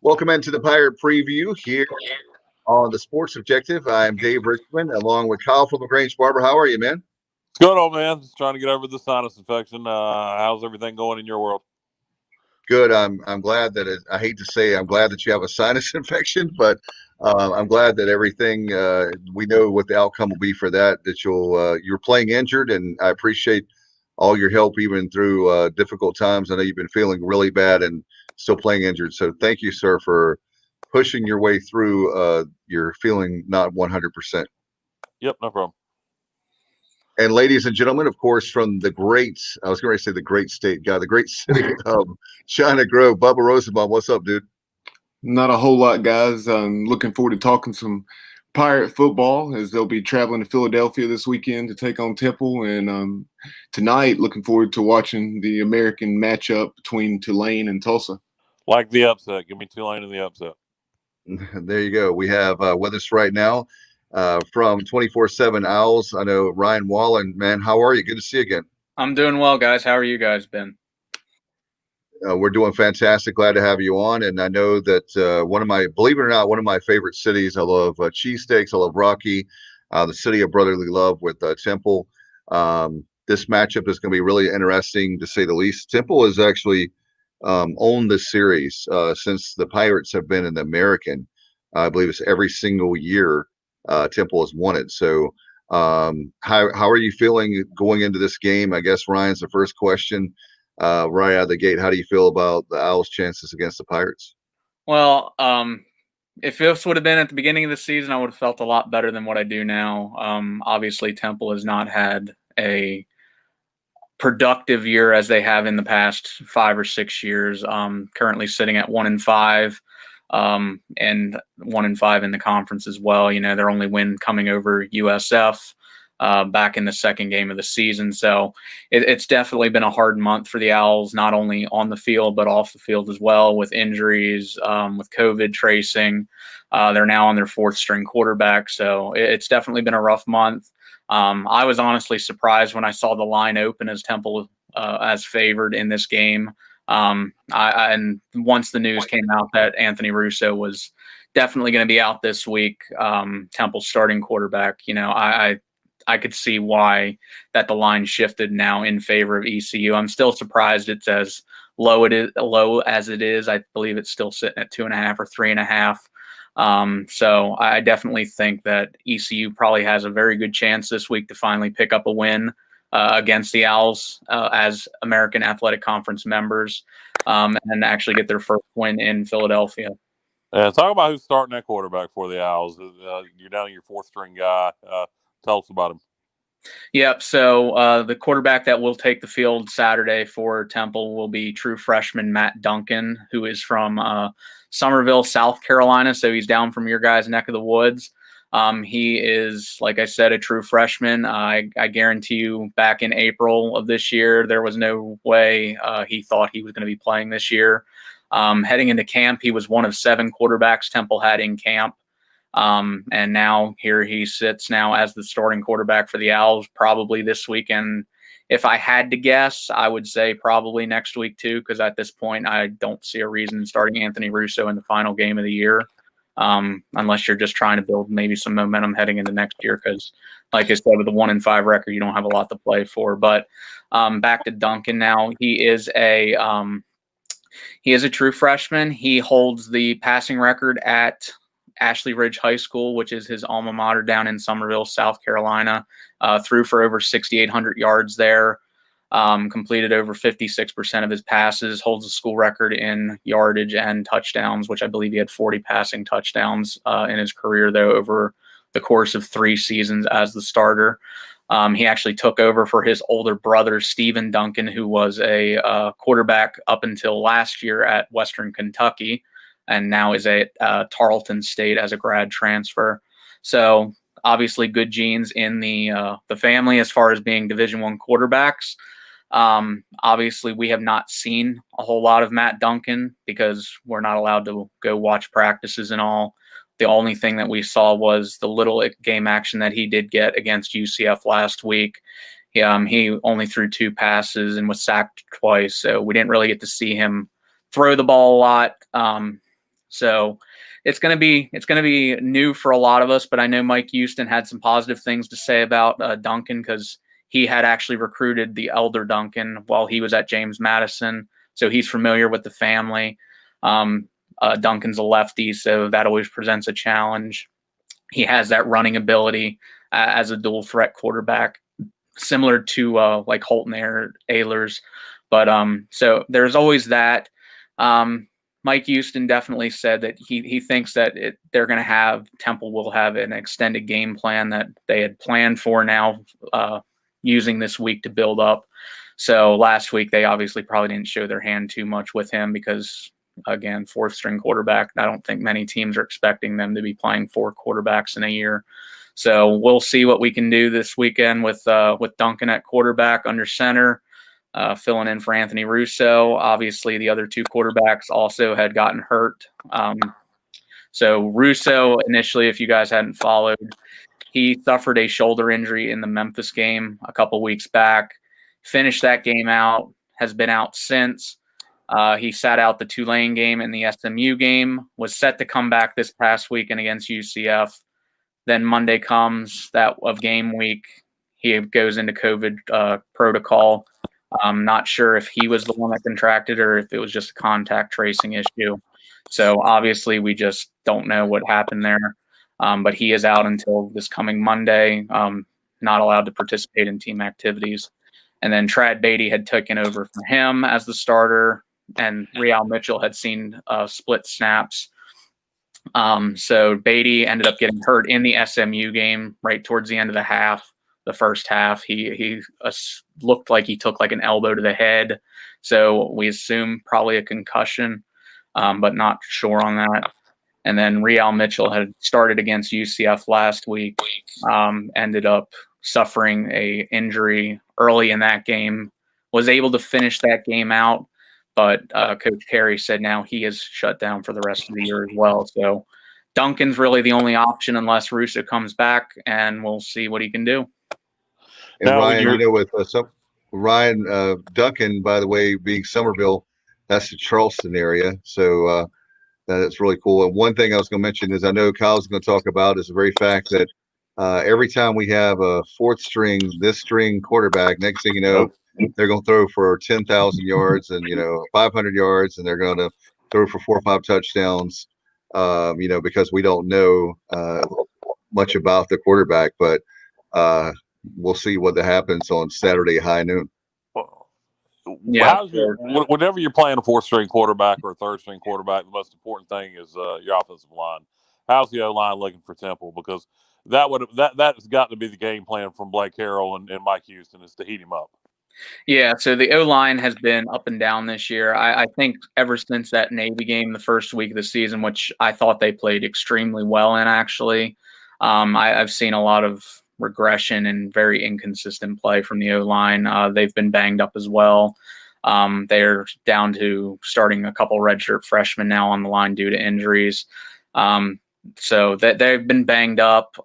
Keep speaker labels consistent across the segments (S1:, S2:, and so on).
S1: Welcome into the Pirate Preview here on the Sports Objective. I'm Dave Richmond, along with Kyle from LaGrange Barber. How are you, man?
S2: What's going on, man? Just trying to get over the sinus infection. How's everything going in your world?
S1: Good. I'm glad that I hate to say I'm glad that you have a sinus infection, but I'm glad that everything we know what the outcome will be for that. That you're playing injured, and I appreciate all your help even through difficult times. I know you've been feeling really bad and still playing injured. So thank you, sir, for pushing your way through. You're feeling not 100%.
S2: Yep, no problem.
S1: And ladies and gentlemen, of course, from the great, I was going to say the great state, the great city of China Grove, Bubba Rosenbaum. What's up, dude?
S3: Not a whole lot, guys. I'm looking forward to talking some Pirate football as they'll be traveling to Philadelphia this weekend to take on Temple. And tonight, looking forward to watching the American matchup between Tulane and Tulsa.
S2: Like the upset. Give me Tulane in the upset.
S1: There you go. We have with us right now from 24/7 Owls. I know Ryan Wallen. Man, how are you? Good to see you again.
S4: I'm doing well, guys. How are you guys been?
S1: We're doing fantastic. Glad to have you on. And I know that believe it or not, one of my favorite cities. I love cheesesteaks. I love Rocky, the city of brotherly love with Temple. This matchup is going to be really interesting to say the least. Temple has actually owned this series since the Pirates have been in the American. I believe it's every single year Temple has won it. So how are you feeling going into this game? I guess Ryan's the first question. Right out of the gate, how do you feel about the Owls' chances against the Pirates?
S4: Well, if this would have been at the beginning of the season, I would have felt a lot better than what I do now. Obviously, Temple has not had a productive year as they have in the past 5 or 6 years. Currently sitting at 1-5, and 1-5 in the conference as well. You know, their only win coming over USF. Back in the second game of the season. So it's definitely been a hard month for the Owls, not only on the field, but off the field as well, with injuries, with COVID tracing. They're now on their 4th string quarterback. So it's definitely been a rough month. I was honestly surprised when I saw the line open as Temple as favored in this game. And once the news came out that Anthony Russo was definitely going to be out this week, Temple's starting quarterback, you know, I could see why that the line shifted now in favor of ECU. I'm still surprised it's as low as it is. I believe it's still sitting at 2.5 or 3.5. So I definitely think that ECU probably has a very good chance this week to finally pick up a win against the Owls as American Athletic Conference members, and actually get their first win in Philadelphia.
S2: Talk about who's starting that quarterback for the Owls. You're down to your 4th string guy. Tell us about him.
S4: Yep. So the quarterback that will take the field Saturday for Temple will be true freshman Matt Duncan, who is from Summerville, South Carolina. So he's down from your guys' neck of the woods. He is, like I said, a true freshman. I guarantee you back in April of this year, there was no way he thought he was going to be playing this year. Heading into camp, he was one of 7 quarterbacks Temple had in camp. And now here he sits now as the starting quarterback for the Owls, probably this weekend. If I had to guess, I would say probably next week too, because at this point, I don't see a reason in starting Anthony Russo in the final game of the year, unless you're just trying to build maybe some momentum heading into next year. Because, like I said, with the 1-5 record, you don't have a lot to play for. But back to Duncan now. He is a true freshman. He holds the passing record at Ashley Ridge High School, which is his alma mater down in Summerville, South Carolina. Threw for over 6,800 yards there, completed over 56% of his passes, holds the school record in yardage and touchdowns, which I believe he had 40 passing touchdowns in his career, though, over the course of 3 seasons as the starter. He actually took over for his older brother, Stephen Duncan, who was a quarterback up until last year at Western Kentucky, and now is at Tarleton State as a grad transfer. So obviously good genes in the family as far as being Division I quarterbacks. Obviously we have not seen a whole lot of Matt Duncan because we're not allowed to go watch practices and all. The only thing that we saw was the little game action that he did get against UCF last week. He only threw 2 passes and was sacked twice, so we didn't really get to see him throw the ball a lot. So it's going to be new for a lot of us, but I know Mike Houston had some positive things to say about Duncan, because he had actually recruited the elder Duncan while he was at James Madison. So he's familiar with the family. Duncan's a lefty, so that always presents a challenge. He has that running ability as a dual threat quarterback, similar to like Holton Ahlers. But so there's always that. Mike Houston definitely said that he thinks that Temple will have an extended game plan that they had planned for now, using this week to build up. So last week they obviously probably didn't show their hand too much with him because, again, fourth string quarterback. I don't think many teams are expecting them to be playing 4 quarterbacks in a year. So we'll see what we can do this weekend with Duncan at quarterback under center, filling in for Anthony Russo. Obviously, the other 2 quarterbacks also had gotten hurt. So Russo, initially, if you guys hadn't followed, he suffered a shoulder injury in the Memphis game a couple weeks back, finished that game out, has been out since. He sat out the Tulane game and the SMU game, was set to come back this past weekend against UCF. Then Monday comes, that of game week, he goes into COVID protocol. I'm not sure if he was the one that contracted or if it was just a contact tracing issue. So obviously we just don't know what happened there. But he is out until this coming Monday, not allowed to participate in team activities. And then Trad Beatty had taken over for him as the starter, and Real Mitchell had seen split snaps. So Beatty ended up getting hurt in the SMU game right towards the end of the first half. He looked like he took like an elbow to the head. So we assume probably a concussion, but not sure on that. And then Real Mitchell had started against UCF last week, ended up suffering a injury early in that game, was able to finish that game out. But Coach Carey said now he is shut down for the rest of the year as well. So Duncan's really the only option unless Russo comes back, and we'll see what he can do.
S1: And
S2: Now,
S1: Ryan, with Ryan Duncan, by the way, being Somerville, that's the Charleston area. So that's really cool. And one thing I was going to mention is I know Kyle's going to talk about is the very fact that every time we have a this string quarterback, next thing you know, they're going to throw for 10,000 yards and 500 yards, and they're going to throw for 4 or 5 touchdowns. Because we don't know much about the quarterback, but we'll see what happens on Saturday high noon.
S2: Yeah. Whenever you're playing a 4th string quarterback or a 3rd string quarterback, the most important thing is your offensive line. How's the O-line looking for Temple? Because that's got to be the game plan from Blake Harrell and Mike Houston, is to heat him up.
S4: Yeah, so the O-line has been up and down this year. I think ever since that Navy game the first week of the season, which I thought they played extremely well in, actually. I've seen a lot of regression and very inconsistent play from the O-line. They've been banged up as well. They're down to starting a couple redshirt freshmen now on the line due to injuries. So they've been banged up.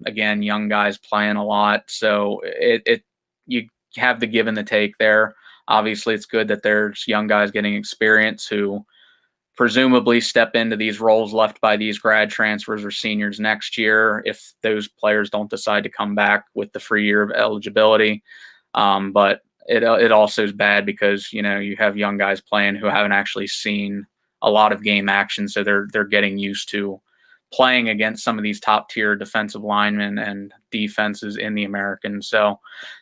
S4: Again, young guys playing a lot. So you have the give and the take there. Obviously, it's good that there's young guys getting experience who presumably step into these roles left by these grad transfers or seniors next year if those players don't decide to come back with the free year of eligibility. But it also is bad because, you have young guys playing who haven't actually seen a lot of game action, so they're getting used to playing against some of these top tier defensive linemen and defenses in the American. So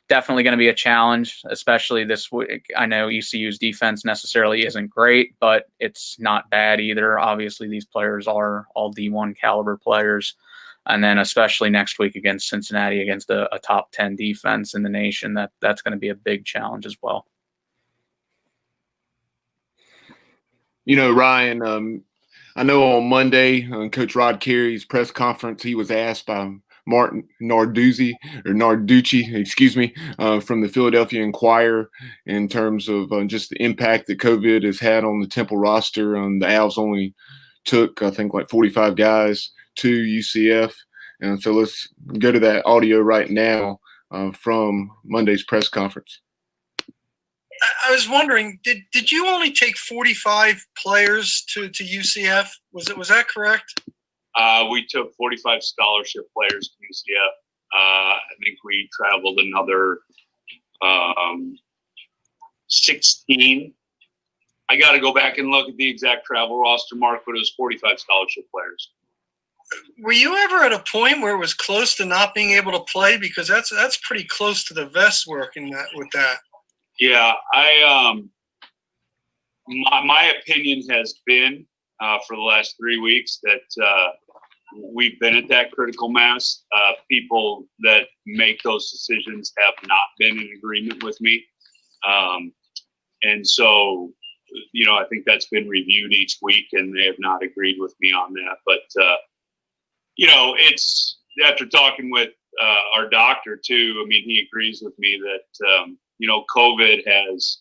S4: definitely going to be a challenge, especially this week. I know ECU's defense necessarily isn't great, but it's not bad either. Obviously, these players are all D1 caliber players. And then especially next week against Cincinnati, against a top 10 defense in the nation, that's going to be a big challenge as well.
S3: Ryan, I know on Monday, Coach Rod Carey's press conference, he was asked by Martin Narducci, from the Philadelphia Inquirer in terms of just the impact that COVID has had on the Temple roster. The Owls only took, I think, like 45 guys to UCF. And so let's go to that audio right now from Monday's press conference.
S5: I was wondering, did you only take 45 players to UCF? Was that correct?
S6: We took 45 scholarship players to UCF. I think we traveled another 16. I got to go back and look at the exact travel roster, Mark, but it was 45 scholarship players.
S5: Were you ever at a point where it was close to not being able to play? Because that's pretty close to the vest work with that.
S6: Yeah, my opinion has been for the last 3 weeks that we've been at that critical mass. People that make those decisions have not been in agreement with me. And so, I think that's been reviewed each week and they have not agreed with me on that. But, it's after talking with our doctor too. I mean, he agrees with me that, COVID has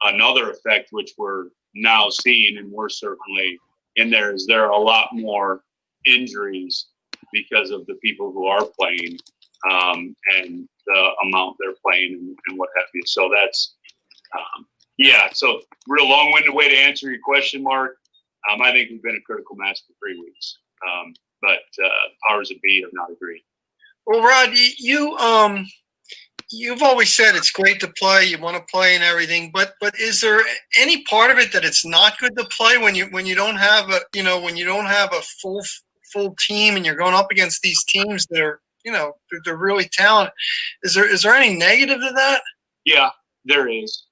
S6: another effect, which we're now seeing, and we're certainly in there. Is there a lot more injuries because of the people who are playing and the amount they're playing and what have you. So that's, so real long-winded way to answer your question, Mark. I think we've been a critical mass for 3 weeks, but powers that be have not agreed.
S5: Well, Rod, you've always said it's great to play. You want to play and everything, but is there any part of it that it's not good to play when you don't have a full team and you're going up against these teams that are they're really talented? Is there any negative to that?
S6: Yeah, there is.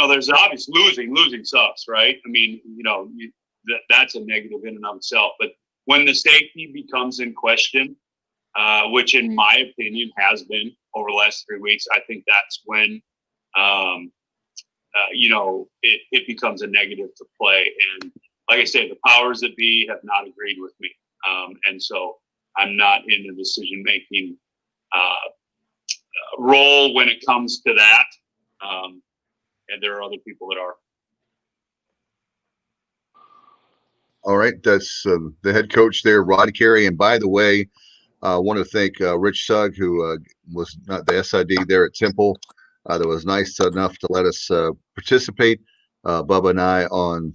S6: There's obvious losing sucks, right? I mean, that's a negative in and of itself. But when the safety becomes in question, which in my opinion has been over the last 3 weeks, I think that's when, it becomes a negative to play. And like I say, the powers that be have not agreed with me. And so I'm not in the decision-making role when it comes to that. And there are other people that are.
S1: All right. That's the head coach there, Rod Carey. And by the way, I want to thank Rich Sugg, who was not the SID there at Temple. That was nice enough to let us participate, Bubba and I, on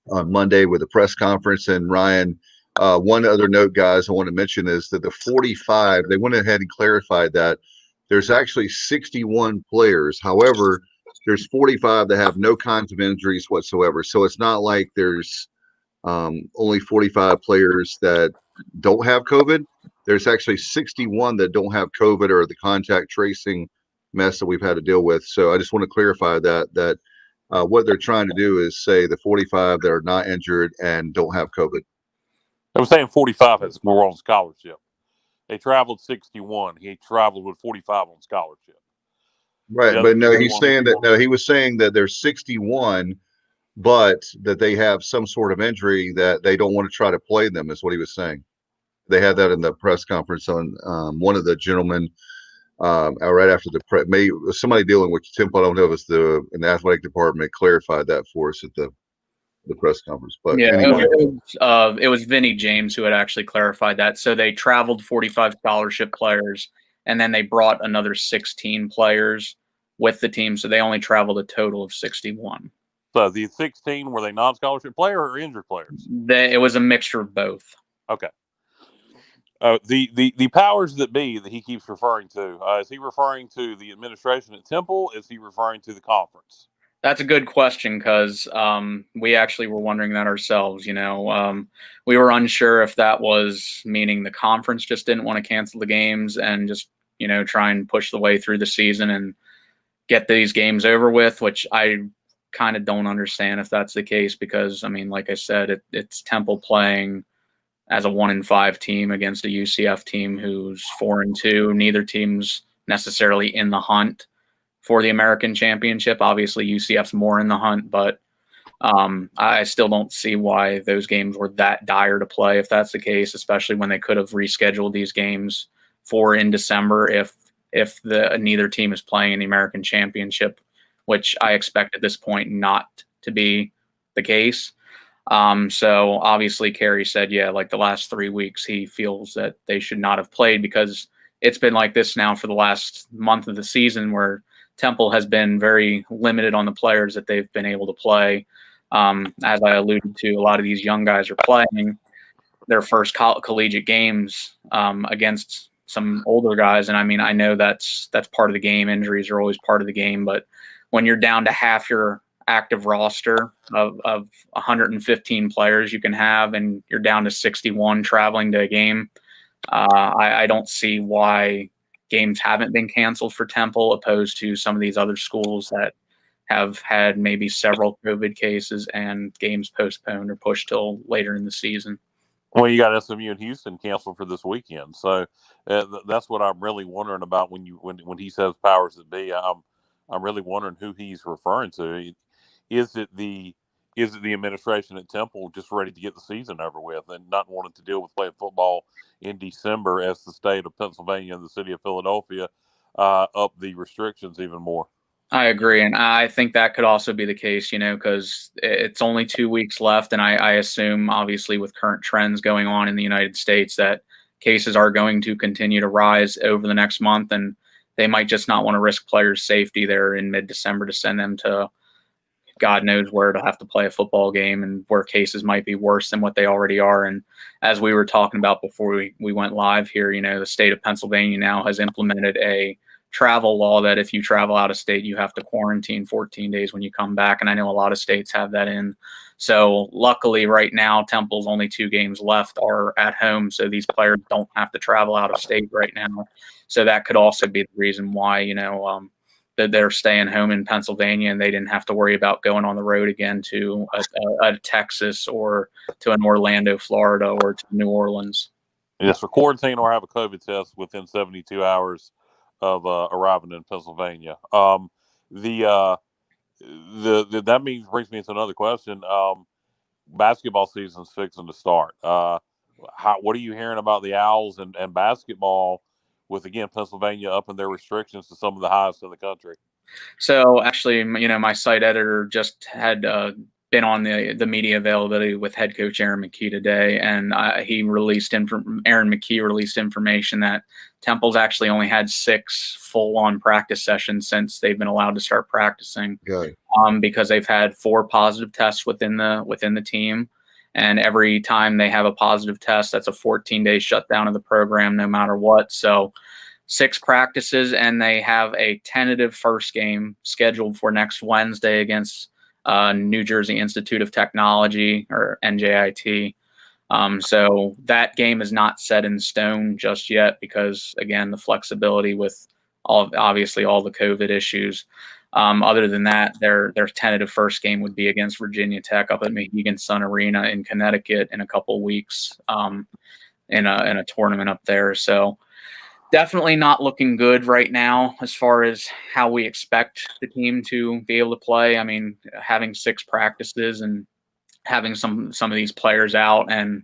S1: Monday with the press conference. And Ryan, one other note, guys, I want to mention is that the 45, they went ahead and clarified that there's actually 61 players. However, there's 45 that have no kinds of injuries whatsoever. So it's not like there's only 45 players that don't have COVID. There's actually 61 that don't have COVID or the contact tracing mess that we've had to deal with. So I just want to clarify that what they're trying to do is say the 45 that are not injured and don't have COVID.
S2: I was saying 45 were on scholarship. They traveled 61. He traveled with 45 on scholarship.
S1: Right, but no, he was saying that there's 61, but that they have some sort of injury that they don't want to try to play them, is what he was saying. They had that in the press conference on one of the gentlemen right after the somebody dealing with Temple. I don't know if it's in the athletic department clarified that for us at the press conference. But
S4: yeah,
S1: anyway.
S4: it was Vinny James who had actually clarified that. So they traveled 45 scholarship players, and then they brought another 16 players with the team. So they only traveled a total of 61.
S2: So the 16, were they non-scholarship player or injured players?
S4: It was a mixture of both.
S2: Okay. The powers that be that he keeps referring to, is he referring to the administration at Temple? Is he referring to the conference?
S4: That's a good question because we actually were wondering that ourselves. We were unsure if that was meaning the conference just didn't want to cancel the games and just try and push the way through the season and get these games over with, which I kind of don't understand if that's the case because, I mean, like I said, it's Temple playing as a 1-5 team against a UCF team who's 4-2. Neither team's necessarily in the hunt for the American championship. Obviously, UCF's more in the hunt, but I still don't see why those games were that dire to play if that's the case, especially when they could have rescheduled these games for in December if neither team is playing in the American championship, which I expect at this point not to be the case. So obviously Carey said, like the last 3 weeks, he feels that they should not have played because it's been like this now for the last month of the season, where Temple has been very limited on the players that they've been able to play. As I alluded to, a lot of these young guys are playing their first collegiate games against some older guys. And I mean, I know that's part of the game. Injuries are always part of the game, but when you're down to half your active roster of 115 players you can have, and you're down to 61 traveling to a game, I don't see why games haven't been canceled for Temple, opposed to some of these other schools that have had maybe several COVID cases and games postponed or pushed till later in the season.
S2: Well, you got SMU and Houston canceled for this weekend, so that's what I'm really wondering about when he says powers that be. I'm really wondering who he's referring to. Is it the administration at Temple just ready to get the season over with and not wanting to deal with playing football in December as the state of Pennsylvania and the city of Philadelphia up the restrictions even more?
S4: I agree, and I think that could also be the case, because it's only 2 weeks left, and I assume, obviously, with current trends going on in the United States, that cases are going to continue to rise over the next month, and they might just not want to risk players' safety there in mid-December to send them to God knows where to have to play a football game, and where cases might be worse than what they already are. And as we were talking about before we went live here, the state of Pennsylvania now has implemented a travel law that if you travel out of state, you have to quarantine 14 days when you come back. And I know a lot of states have that in. So luckily right now, Temple's only 2 games left are at home. So these players don't have to travel out of state right now. So that could also be the reason why, that they're staying home in Pennsylvania, and they didn't have to worry about going on the road again to a Texas or to an Orlando, Florida, or to New Orleans.
S2: Yes, for quarantine or have a COVID test within 72 hours of arriving in Pennsylvania. That brings me into another question. Basketball season's fixing to start. What are you hearing about the Owls and basketball with, again, Pennsylvania upping their restrictions to some of the highest in the country? So
S4: actually, my site editor just had been on the media availability with head coach Aaron McKee today, and Aaron McKee released information that Temple's actually only had 6 full-on practice sessions since they've been allowed to start practicing.
S1: Good.
S4: Because they've had 4 positive tests within the team, and every time they have a positive test, that's a 14-day shutdown of the program, no matter what. So 6 practices, and they have a tentative first game scheduled for next Wednesday against New Jersey Institute of Technology, or NJIT. So that game is not set in stone just yet because, again, the flexibility with obviously all the COVID issues. Other than that, their tentative first game would be against Virginia Tech up at Mohegan Sun Arena in Connecticut in a couple of weeks in a tournament up there. So definitely not looking good right now as far as how we expect the team to be able to play. I mean, having 6 practices and having some of these players out, and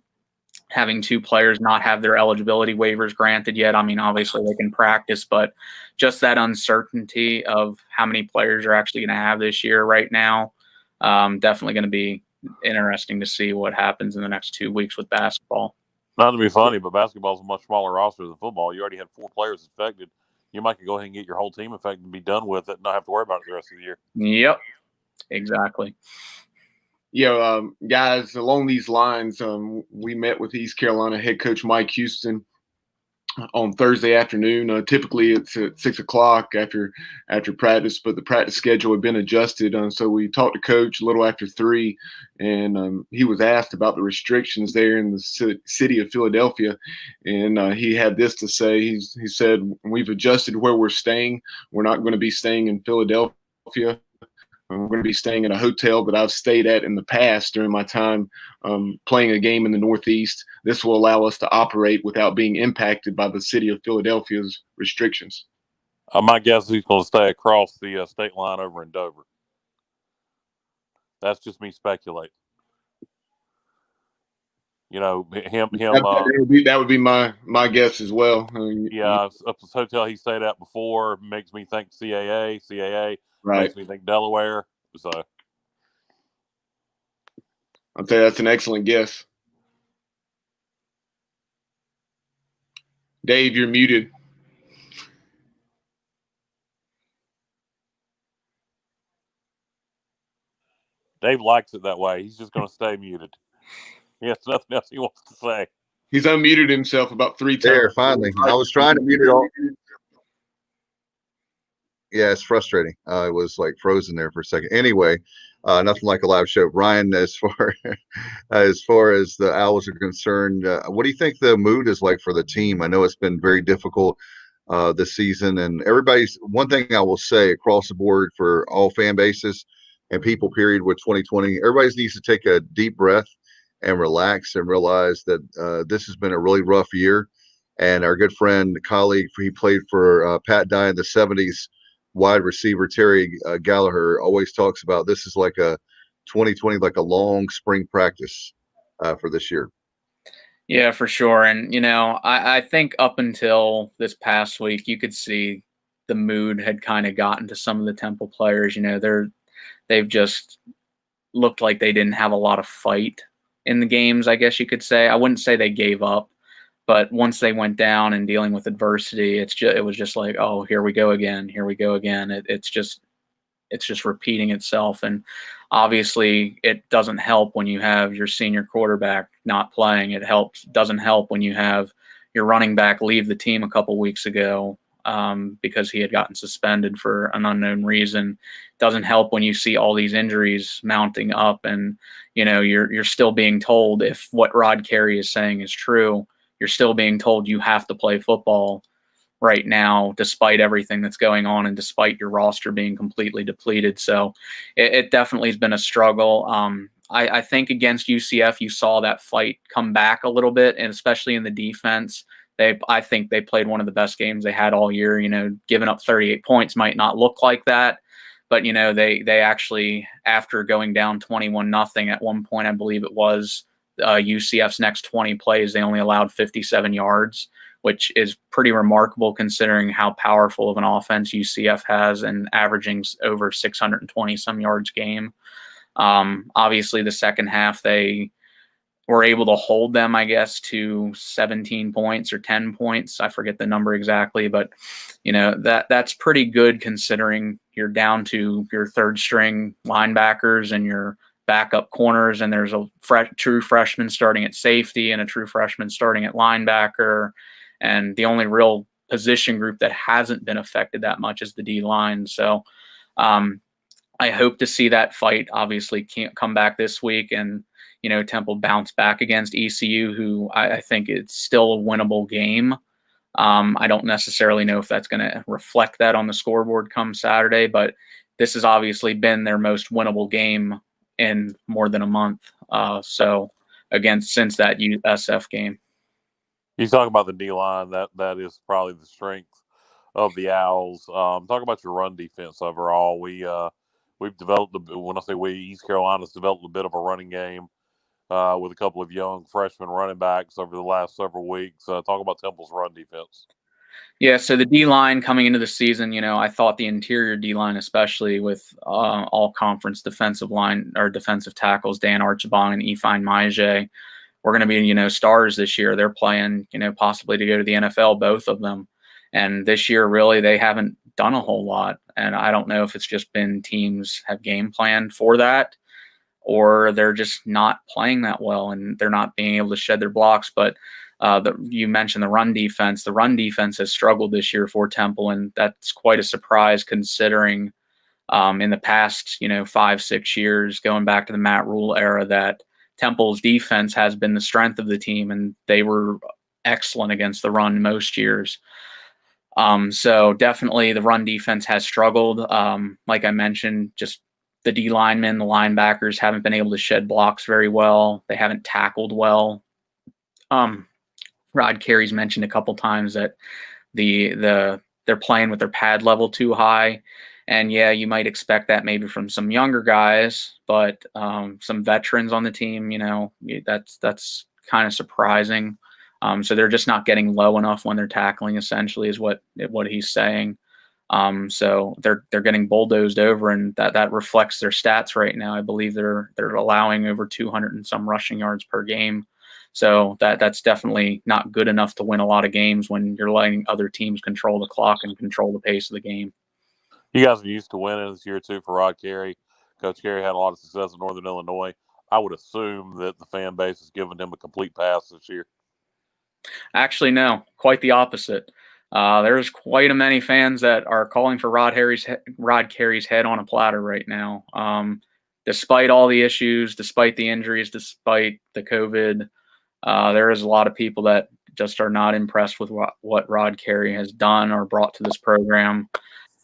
S4: having 2 players not have their eligibility waivers granted yet. I mean, obviously they can practice, but just that uncertainty of how many players are actually going to have this year right now, definitely going to be interesting to see what happens in the next 2 weeks with basketball.
S2: Not to be funny, but basketball is a much smaller roster than football. You already had 4 players infected. You might go ahead and get your whole team infected and be done with it and not have to worry about it the rest of the year.
S4: Yep, exactly.
S3: Guys, along these lines, we met with East Carolina head coach Mike Houston on Thursday afternoon. Typically it's at 6 o'clock after practice, but the practice schedule had been adjusted. So we talked to coach a little after 3, and he was asked about the restrictions there in the city of Philadelphia. And he had this to say. He said, "We've adjusted where we're staying. We're not going to be staying in Philadelphia. We're going to be staying in a hotel that I've stayed at in the past during my time playing a game in the Northeast. This will allow us to operate without being impacted by the city of Philadelphia's restrictions."
S2: My guess is he's going to stay across the state line over in Dover. That's just me speculating.
S3: That would be my guess as well.
S2: Up this hotel he stayed at before makes me think CAA.
S3: Right.
S2: Makes me think Delaware. So
S3: I'd say that's an excellent guess. Dave, you're muted.
S2: Dave likes it that way. He's just going to stay muted. He has nothing else he wants to say.
S3: He's unmuted himself about 3 times.
S1: There, finally. I was trying to mute it all. Yeah, it's frustrating. It was like frozen there for a second. Anyway, nothing like a live show. Ryan, as far as the Owls are concerned, what do you think the mood is like for the team? I know it's been very difficult this season, and everybody's one thing I will say across the board for all fan bases and people, period, with 2020, everybody needs to take a deep breath and relax and realize that this has been a really rough year. And our good friend, colleague, he played for Pat Dye in the 70s, wide receiver Terry Gallagher, always talks about this is like a 2020, like a long spring practice for this year.
S4: Yeah, for sure. And, I think up until this past week, you could see the mood had kind of gotten to some of the Temple players. They've just looked like they didn't have a lot of fight in the games, I guess you could say. I wouldn't say they gave up, but once they went down and dealing with adversity, it was just like, oh, here we go again. Here we go again. It's just repeating itself. And obviously it doesn't help when you have your senior quarterback not playing. It doesn't help when you have your running back leave the team a couple weeks ago because he had gotten suspended for an unknown reason. Doesn't help when you see all these injuries mounting up, and you're still being told, if what Rod Carey is saying is true, you're still being told you have to play football right now, despite everything that's going on and despite your roster being completely depleted. So it definitely has been a struggle. I think against UCF, you saw that fight come back a little bit, and especially in the defense. I think they played one of the best games they had all year. Giving up 38 points might not look like that, but they actually, after going down 21-0 at one point, I believe it was, UCF's next 20 plays, they only allowed 57 yards, which is pretty remarkable considering how powerful of an offense UCF has and averaging over 620 some yards game. Obviously, the second half, they were able to hold them, I guess, to 17 points or 10 points. I forget the number exactly, but that's pretty good considering you're down to your third string linebackers and your backup corners, and there's a true freshman starting at safety and a true freshman starting at linebacker, and the only real position group that hasn't been affected that much is the D-line. So I hope to see that fight obviously can't come back this week, and Temple bounce back against ECU, who I think it's still a winnable game. I don't necessarily know if that's going to reflect that on the scoreboard come Saturday, but this has obviously been their most winnable game in more than a month. Since that USF game.
S2: You talk about the D-line, that is probably the strength of the Owls. Talk about your run defense overall. We've developed, when I say we, East Carolina's developed a bit of a running game with a couple of young freshman running backs over the last several weeks. Talk about Temple's run defense.
S4: Yeah, so the D-line coming into the season, I thought the interior D-line, especially with all conference defensive line or defensive tackles, Dan Archibong and Ifeanyi Maije, were going to be, stars this year. They're playing, possibly to go to the NFL, both of them. And this year, really, they haven't done a whole lot. And I don't know if it's just been teams have game planned for that, or they're just not playing that well and they're not being able to shed their blocks. But you mentioned the run defense. The run defense has struggled this year for Temple, and that's quite a surprise considering in the past, 5-6 years, going back to the Matt Rule era, that Temple's defense has been the strength of the team, and they were excellent against the run most years. So definitely the run defense has struggled. Like I mentioned, just the D linemen, the linebackers haven't been able to shed blocks very well. They haven't tackled well. Rod Carey's mentioned a couple times that they're playing with their pad level too high. And yeah, you might expect that maybe from some younger guys, but some veterans on the team, that's kind of surprising. So they're just not getting low enough when they're tackling, essentially, is what he's saying. So they're getting bulldozed over, and that reflects their stats right now. I believe they're allowing over 200 and some rushing yards per game. So that's definitely not good enough to win a lot of games when you're letting other teams control the clock and control the pace of the game.
S2: You guys are used to winning this year too for Rod Carey, Coach Carey had a lot of success in Northern Illinois. I would assume that the fan base has given him a complete pass this year.
S4: Actually, no, quite the opposite. There's quite a many fans that are calling for Rod Carey's head on a platter right now. Despite all the issues, despite the injuries, despite the COVID, there is a lot of people that just are not impressed with what Rod Carey has done or brought to this program.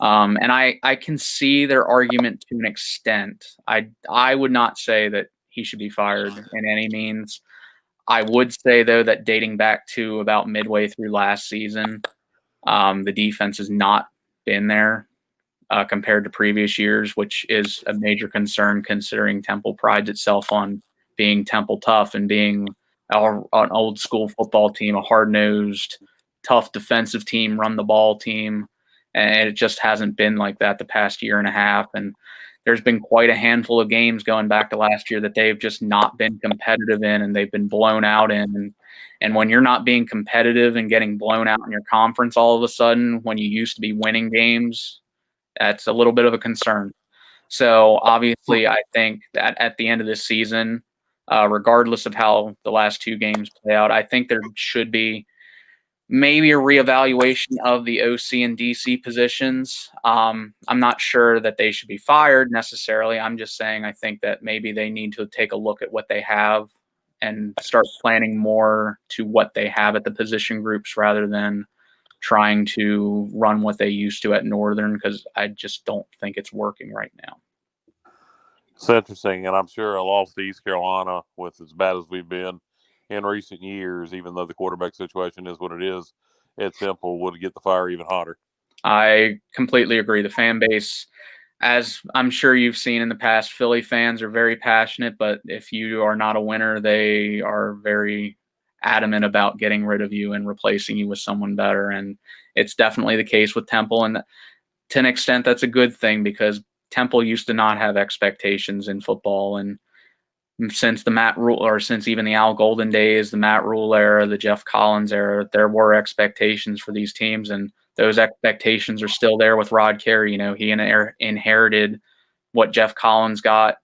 S4: And I can see their argument to an extent. I would not say that he should be fired in any means. I would say, though, that dating back to about midway through last season, the defense has not been there compared to previous years, which is a major concern considering Temple prides itself on being Temple tough and being an old school football team, a hard-nosed, tough defensive team, run the ball team. And it just hasn't been like that the past year and a half. And there's been quite a handful of games going back to last year that they've just not been competitive in, and they've been blown out in. And when you're not being competitive and getting blown out in your conference all of a sudden, when you used to be winning games, that's a little bit of a concern. So obviously, I think that at the end of this season, regardless of how the last two games play out, I think there should be maybe a reevaluation of the OC and DC positions. I'm not sure that they should be fired necessarily. I'm just saying I think that maybe they need to take a look at what they have and start planning more to what they have at the position groups rather than trying to run what they used to at Northern, because I just don't think it's working right now.
S2: It's interesting, and I'm sure a loss to East Carolina, with as bad as we've been in recent years, even though the quarterback situation is what it is at Temple, would get the fire even hotter.
S4: I completely agree. The fan base, as I'm sure you've seen in the past, Philly fans are very passionate, but if you are not a winner, they are very adamant about getting rid of you and replacing you with someone better. And it's definitely the case with Temple. And to an extent, that's a good thing, because Temple used to not have expectations in football. And since the Matt Rule, or since even the Al Golden days, the Matt Rule era, the Jeff Collins era, there were expectations for these teams, and those expectations are still there with Rod Carey. You know, he inherited what Jeff Collins got.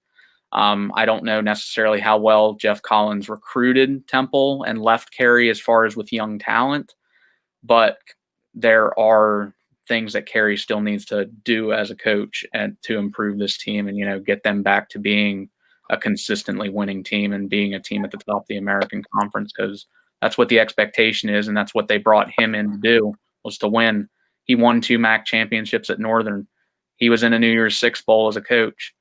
S4: I don't know necessarily how well Jeff Collins recruited Temple and left Carey as far as with young talent, but there are things that Carey still needs to do as a coach and to improve this team and, you know, get them back to being a consistently winning team and being a team at the top of the American Conference, because that's what the expectation is, and that's what they brought him in to do, was to win. He won 2 MAC championships at Northern. He was in a New Year's Six Bowl as a coach.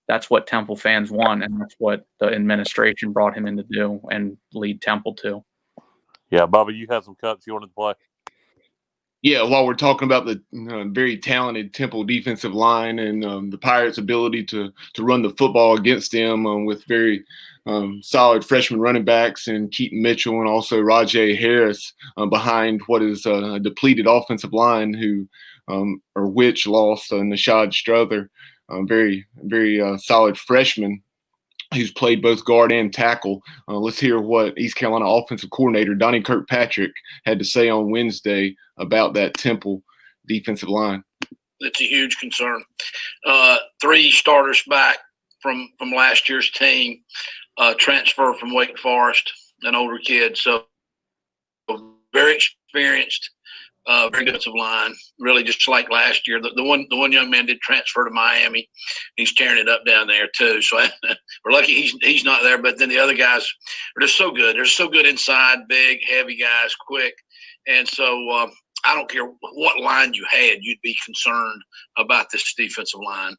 S4: That's what Temple fans want, and that's what the administration brought him in to do and lead Temple to.
S2: Yeah, Bubba, you had some cuts you wanted to play.
S3: Yeah, while we're talking about the very talented Temple defensive line and the Pirates' ability to run the football against them with very solid freshman running backs and Keaton Mitchell and also Rajay Harris behind what is a depleted offensive line which lost Nashad Strother, very solid freshman who's played both guard and tackle. Let's hear what East Carolina offensive coordinator Donnie Kirkpatrick had to say on Wednesday about that Temple defensive line.
S7: It's a huge concern. 3 starters back from last year's team, transfer from Wake Forest, an older kid. So very experienced, very good defensive line, really just like last year. The one young man did transfer to Miami. He's tearing it up down there too. So we're lucky he's not there. But then the other guys are just so good. They're so good inside, big, heavy guys, quick. And so I don't care what line you had, you'd be concerned about this defensive line.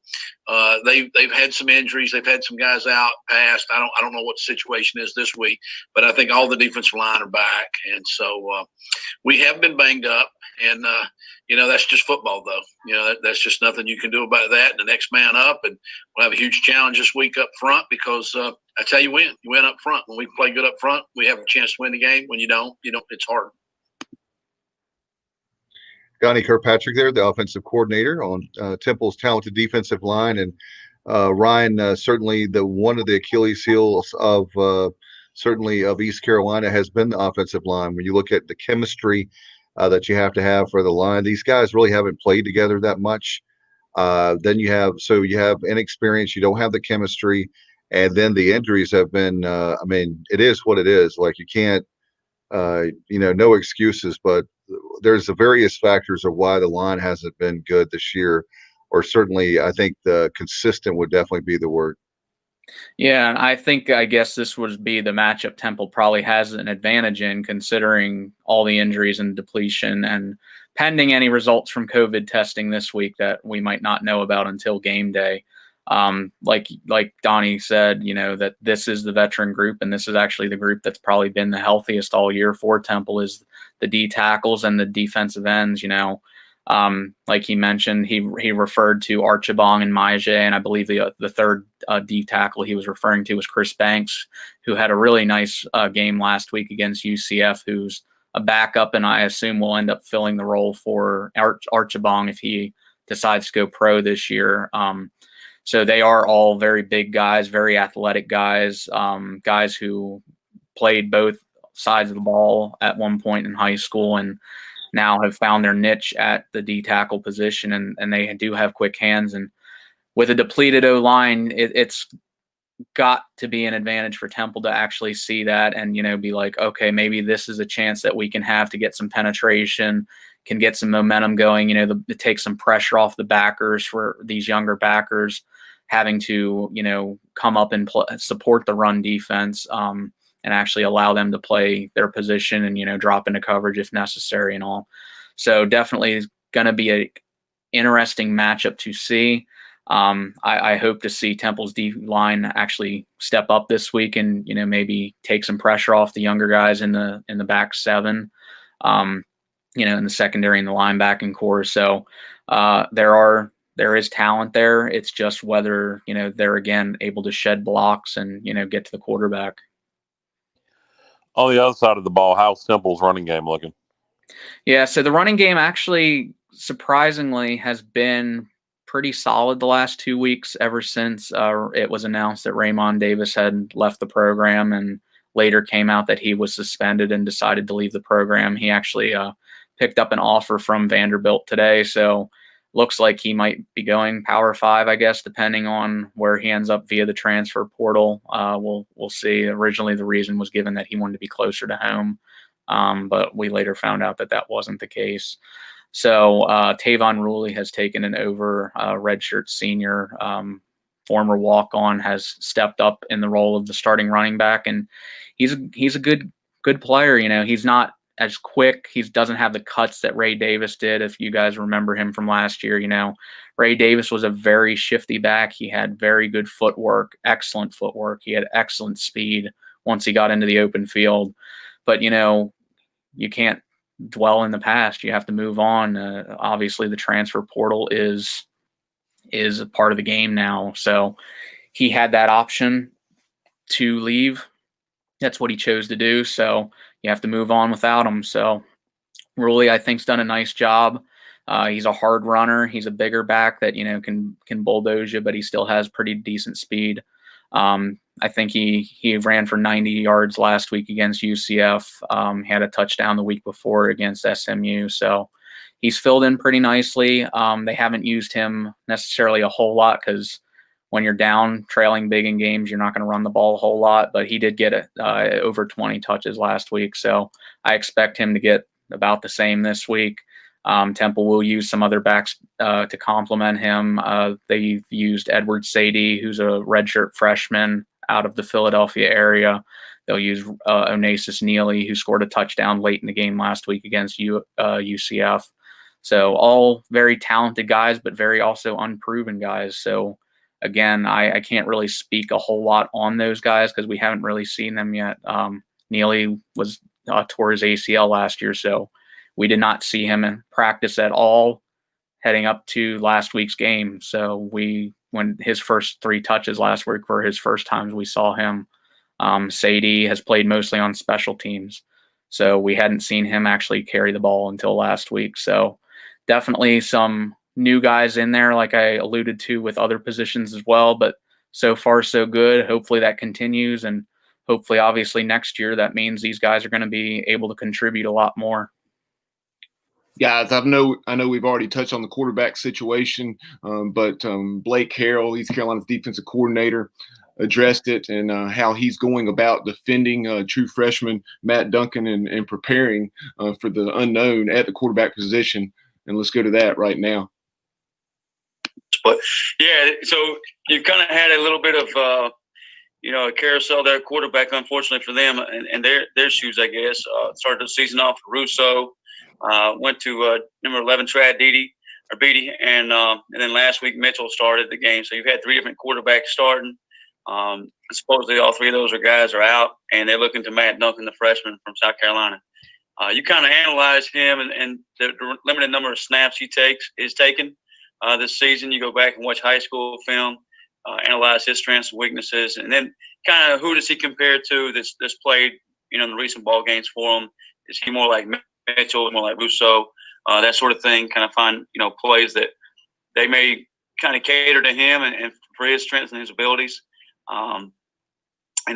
S7: They've had some injuries. They've had some guys out past. I don't know what the situation is this week, but I think all the defensive line are back. And so we have been banged up. And, that's just football, though. That's just nothing you can do about that. And the next man up, and we'll have a huge challenge this week up front, because that's how you win. You win up front. When we play good up front, we have a chance to win the game. When you don't, it's hard.
S1: Donnie Kirkpatrick there, the offensive coordinator on Temple's talented defensive line. And Ryan, certainly one of the Achilles heels of East Carolina has been the offensive line. When you look at the chemistry that you have to have for the line, these guys really haven't played together that much. Then you have inexperience. You don't have the chemistry, and then the injuries have been. I mean, it is what it is. Like you can't, no excuses. But there's the various factors of why the line hasn't been good this year, or certainly I think the consistent would definitely be the word.
S4: Yeah, and I guess this would be the matchup Temple probably has an advantage in, considering all the injuries and depletion, and pending any results from COVID testing this week that we might not know about until game day. Like Donnie said, that this is the veteran group, and this is actually the group that's probably been the healthiest all year for Temple, is the D tackles and the defensive ends. Like he mentioned, he referred to Archibong and Maije, and I believe the third D tackle he was referring to was Chris Banks, who had a really nice game last week against UCF, who's a backup, and I assume will end up filling the role for Archibong if he decides to go pro this year. So they are all very big guys, very athletic guys, guys who played both sides of the ball at one point in high school and now have found their niche at the D tackle position, and they do have quick hands. And with a depleted O-line, it's got to be an advantage for Temple to actually see that and, be like, okay, maybe this is a chance that we can have to get some penetration, can get some momentum going, to take some pressure off the backers, for these younger backers having to, come up and support the run defense, and actually allow them to play their position and, drop into coverage if necessary and all. So definitely going to be a interesting matchup to see. I hope to see Temple's D line actually step up this week and, maybe take some pressure off the younger guys in the back seven, in the secondary and the linebacking core. So there is talent there. It's just whether, they're again able to shed blocks and, get to the quarterback.
S2: On the other side of the ball, how's Temple's running game looking?
S4: Yeah, so the running game actually surprisingly has been pretty solid the last 2 weeks, ever since it was announced that Raymond Davis had left the program, and later came out that he was suspended and decided to leave the program. He actually picked up an offer from Vanderbilt today, so looks like he might be going Power 5, I guess, depending on where he ends up via the transfer portal. We'll see. Originally, the reason was given that he wanted to be closer to home, but we later found out that that wasn't the case. So Tavon Ruley has taken it over. Redshirt senior, former walk-on, has stepped up in the role of the starting running back, and he's a good player. He's not as quick. He doesn't have the cuts that Ray Davis did. If you guys remember him from last year, Ray Davis was a very shifty back. He had very good footwork, excellent footwork. He had excellent speed once he got into the open field. But, you can't dwell in the past. You have to move on. Obviously, the transfer portal is a part of the game now. So he had that option to leave. That's what he chose to do. So you have to move on without him. So Ruley, I think, has done a nice job. He's a hard runner. He's a bigger back that, can bulldoze you, but he still has pretty decent speed. I think he ran for 90 yards last week against UCF. He had a touchdown the week before against SMU. So he's filled in pretty nicely. They haven't used him necessarily a whole lot because when you're down trailing big in games, you're not going to run the ball a whole lot, but he did get over 20 touches last week. So I expect him to get about the same this week. Temple will use some other backs to complement him. They've used Edward Sadie, who's a redshirt freshman out of the Philadelphia area. They'll use Onassis Neely, who scored a touchdown late in the game last week against UCF. So all very talented guys, but very also unproven guys. So again, I can't really speak a whole lot on those guys because we haven't really seen them yet. Neely was tore his ACL last year, so we did not see him in practice at all heading up to last week's game. So when his first 3 touches last week were his first times we saw him. Sadie has played mostly on special teams, so we hadn't seen him actually carry the ball until last week. So definitely some new guys in there, like I alluded to with other positions as well, but so far so good. Hopefully that continues, and hopefully obviously next year that means these guys are going to be able to contribute a lot more.
S3: Guys, I know we've already touched on the quarterback situation, but Blake Harrell, East Carolina's defensive coordinator, addressed it and how he's going about defending true freshman Matt Duncan and preparing for the unknown at the quarterback position. And let's go to that right now.
S8: But yeah, so you've kind of had a little bit of a carousel there, quarterback, unfortunately for them and their shoes, I guess. Started the season off with Russo, went to number 11 Trad Beatty, and then last week Mitchell started the game. So you've had three different quarterbacks starting. Supposedly all three of those guys are out, and they're looking to Matt Duncan, the freshman from South Carolina. You kind of analyze him and the limited number of snaps he is taken this season. You go back and watch high school film, analyze his strengths and weaknesses, and then kind of who does he compare to that's played, in the recent ball games for him? Is he more like Mitchell, more like Russo, that sort of thing? Kind of find, plays that they may kind of cater to him and for his strengths and his abilities. And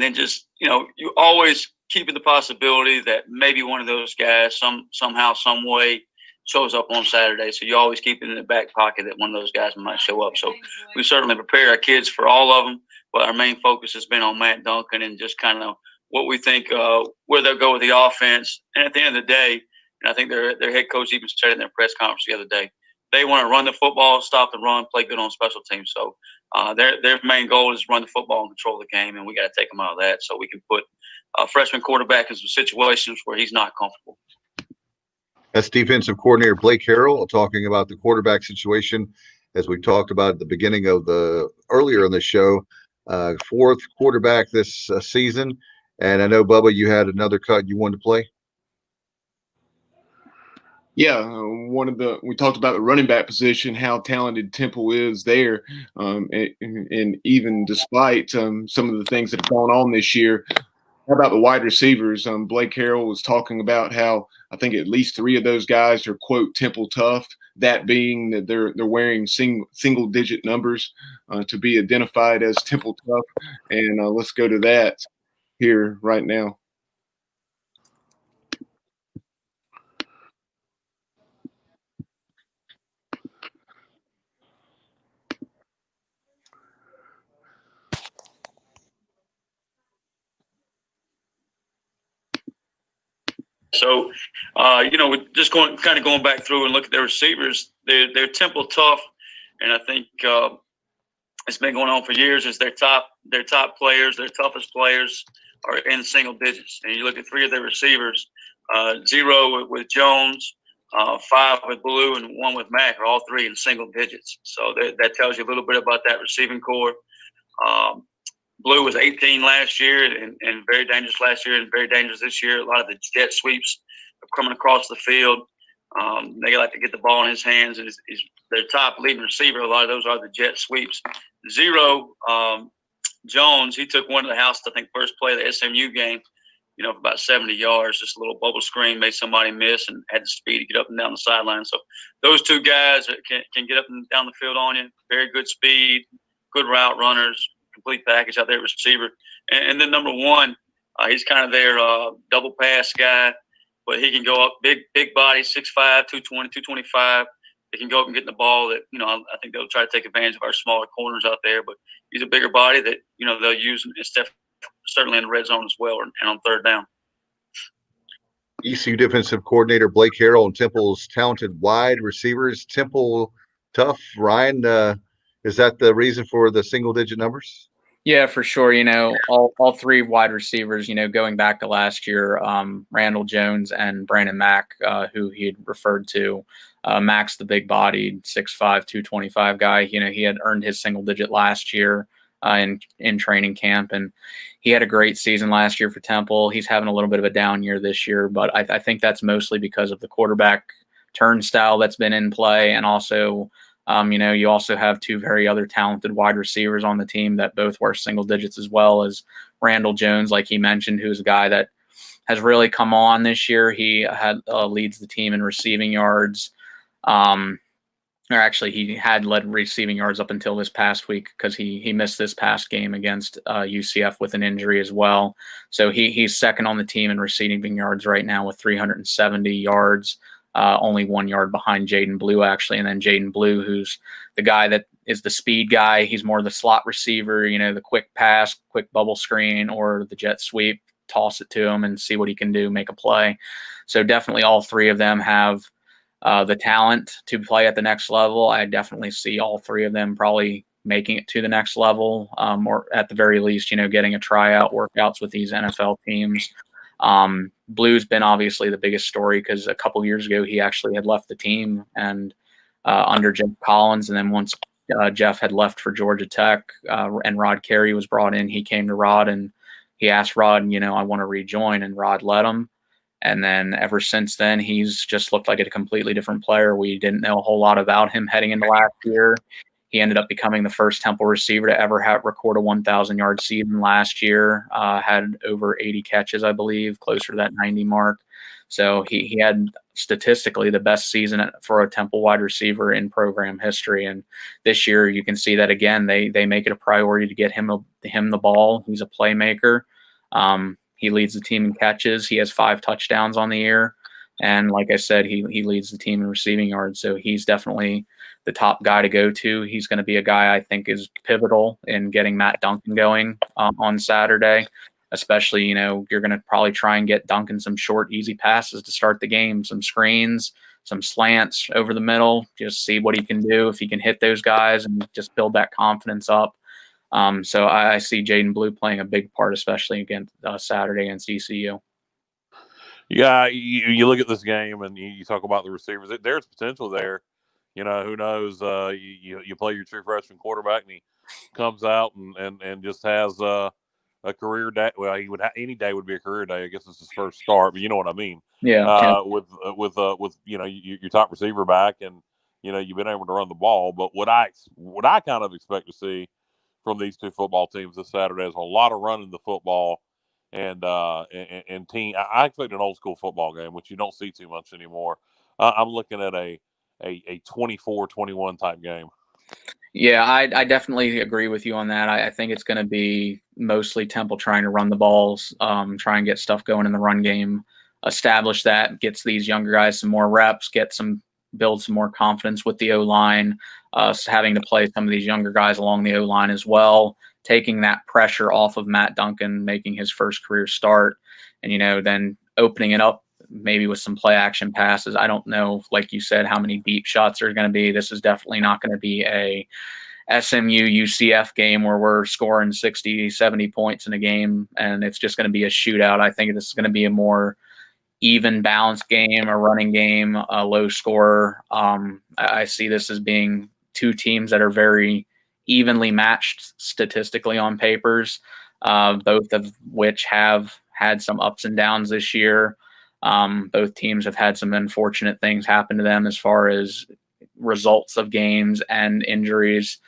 S8: then just, you always keeping the possibility that maybe one of those guys somehow, some way shows up on Saturday. So you always keep it in the back pocket that one of those guys might show up. So we certainly prepare our kids for all of them, but our main focus has been on Matt Duncan and just kind of what we think, where they'll go with the offense. And at the end of the day, and I think their head coach even said it in their press conference the other day, they want to run the football, stop the run, play good on special teams. So their main goal is run the football and control the game, and we got to take them out of that so we can put a freshman quarterback in some situations where he's not comfortable.
S1: That's defensive coordinator Blake Harrell talking about the quarterback situation, as we talked about at the beginning of earlier in the show. Fourth quarterback this season, and I know, Bubba, you had another cut you wanted to play.
S3: Yeah, we talked about the running back position, how talented Temple is there, and even despite some of the things that have gone on this year. How about the wide receivers? Blake Harrell was talking about how I think at least three of those guys are, quote, Temple tough, that being that they're wearing single digit numbers to be identified as Temple tough. And let's go to that here right now.
S8: So, we're just going back through and look at their receivers. They're Temple tough, and I think it's been going on for years. Is their top players, their toughest players, are in single digits. And you look at three of their receivers, 0 with Jones, 5 with Blue, and 1 with Mack, are all three in single digits. So that tells you a little bit about that receiving core. Blue was 18 last year and very dangerous last year and very dangerous this year. A lot of the jet sweeps are coming across the field. They like to get the ball in his hands. And he's their top leading receiver. A lot of those are the jet sweeps. 0, Jones, he took one to the house, I think, first play of the SMU game, for about 70 yards, just a little bubble screen, made somebody miss and had the speed to get up and down the sideline. So those two guys can get up and down the field on you. Very good speed, good route runners. Complete package out there, receiver. And then number 1, he's kind of their double pass guy, but he can go up, big body, 6'5", 220, 225. They can go up and get in the ball that, I think they'll try to take advantage of our smaller corners out there, but he's a bigger body that, they'll use certainly in the red zone as well and on third down.
S1: ECU defensive coordinator Blake Harrell and Temple's talented wide receivers. Temple tough. Ryan, is that the reason for the single-digit numbers?
S4: Yeah, for sure. All three wide receivers, going back to last year, Randall Jones and Brandon Mack, who he had referred to. Mack's the big-bodied 6'5", 225 guy. He had earned his single-digit last year in training camp, and he had a great season last year for Temple. He's having a little bit of a down year this year, but I think that's mostly because of the quarterback turnstile that's been in play, and also you also have two very other talented wide receivers on the team that both were single digits, as well as Randall Jones, like he mentioned, who's a guy that has really come on this year. He leads the team in receiving yards. He had led receiving yards up until this past week because he missed this past game against UCF with an injury as well. So he's second on the team in receiving yards right now with 370 yards. only 1 yard behind Jaden Blue, actually. And then Jaden Blue, who's the guy that is the speed guy. He's more the slot receiver, the quick pass, quick bubble screen, or the jet sweep, toss it to him and see what he can do, make a play. So definitely all three of them have the talent to play at the next level. I definitely see all three of them probably making it to the next level, or at the very least, getting a tryout workouts with these NFL teams. Blue's been obviously the biggest story because a couple years ago he actually had left the team and under Jeff Collins, and then once Jeff had left for Georgia Tech and Rod Carey was brought in, he came to Rod and he asked Rod, I want to rejoin, and Rod let him. And then ever since then, he's just looked like a completely different player. We didn't know a whole lot about him heading into last year. He ended up becoming the first Temple receiver to ever record a 1,000-yard season last year. Had over 80 catches, I believe, closer to that 90 mark. So he had statistically the best season for a Temple wide receiver in program history. And this year, you can see that again. They make it a priority to get him the ball. He's a playmaker. He leads the team in catches. He has 5 touchdowns on the year. And like I said, he leads the team in receiving yards. So he's definitely the top guy to go to. He's going to be a guy I think is pivotal in getting Matt Duncan going on Saturday. Especially, you're going to probably try and get Duncan some short, easy passes to start the game, some screens, some slants over the middle, just see what he can do, if he can hit those guys and just build that confidence up. So I see Jaden Blue playing a big part, especially against Saturday against ECU.
S2: Yeah, you look at this game and you talk about the receivers. There's potential there. Who knows? You play your true freshman quarterback and he comes out and just has a career day. Well, any day would be a career day. I guess it's his first start, but you know what I mean.
S4: Yeah.
S2: With your top receiver back, and you've been able to run the ball. But what I kind of expect to see from these two football teams this Saturday is a lot of running the football. And team, I expect an old school football game, which you don't see too much anymore. I'm looking at a 24-21 type game.
S4: Yeah, I definitely agree with you on that. I think it's going to be mostly Temple trying to run the balls, try and get stuff going in the run game, establish that, gets these younger guys some more reps, build some more confidence with the O-line, having to play some of these younger guys along the O-line as well, taking that pressure off of Matt Duncan, making his first career start, and then opening it up maybe with some play action passes. I don't know, like you said, how many deep shots are going to be. This is definitely not going to be a SMU UCF game where we're scoring 60, 70 points in a game and it's just going to be a shootout. I think this is going to be a more even balanced game, a running game, a low scorer. I see this as being two teams that are very evenly matched statistically on papers, both of which have had some ups and downs this year. Both teams have had some unfortunate things happen to them as far as results of games and injuries.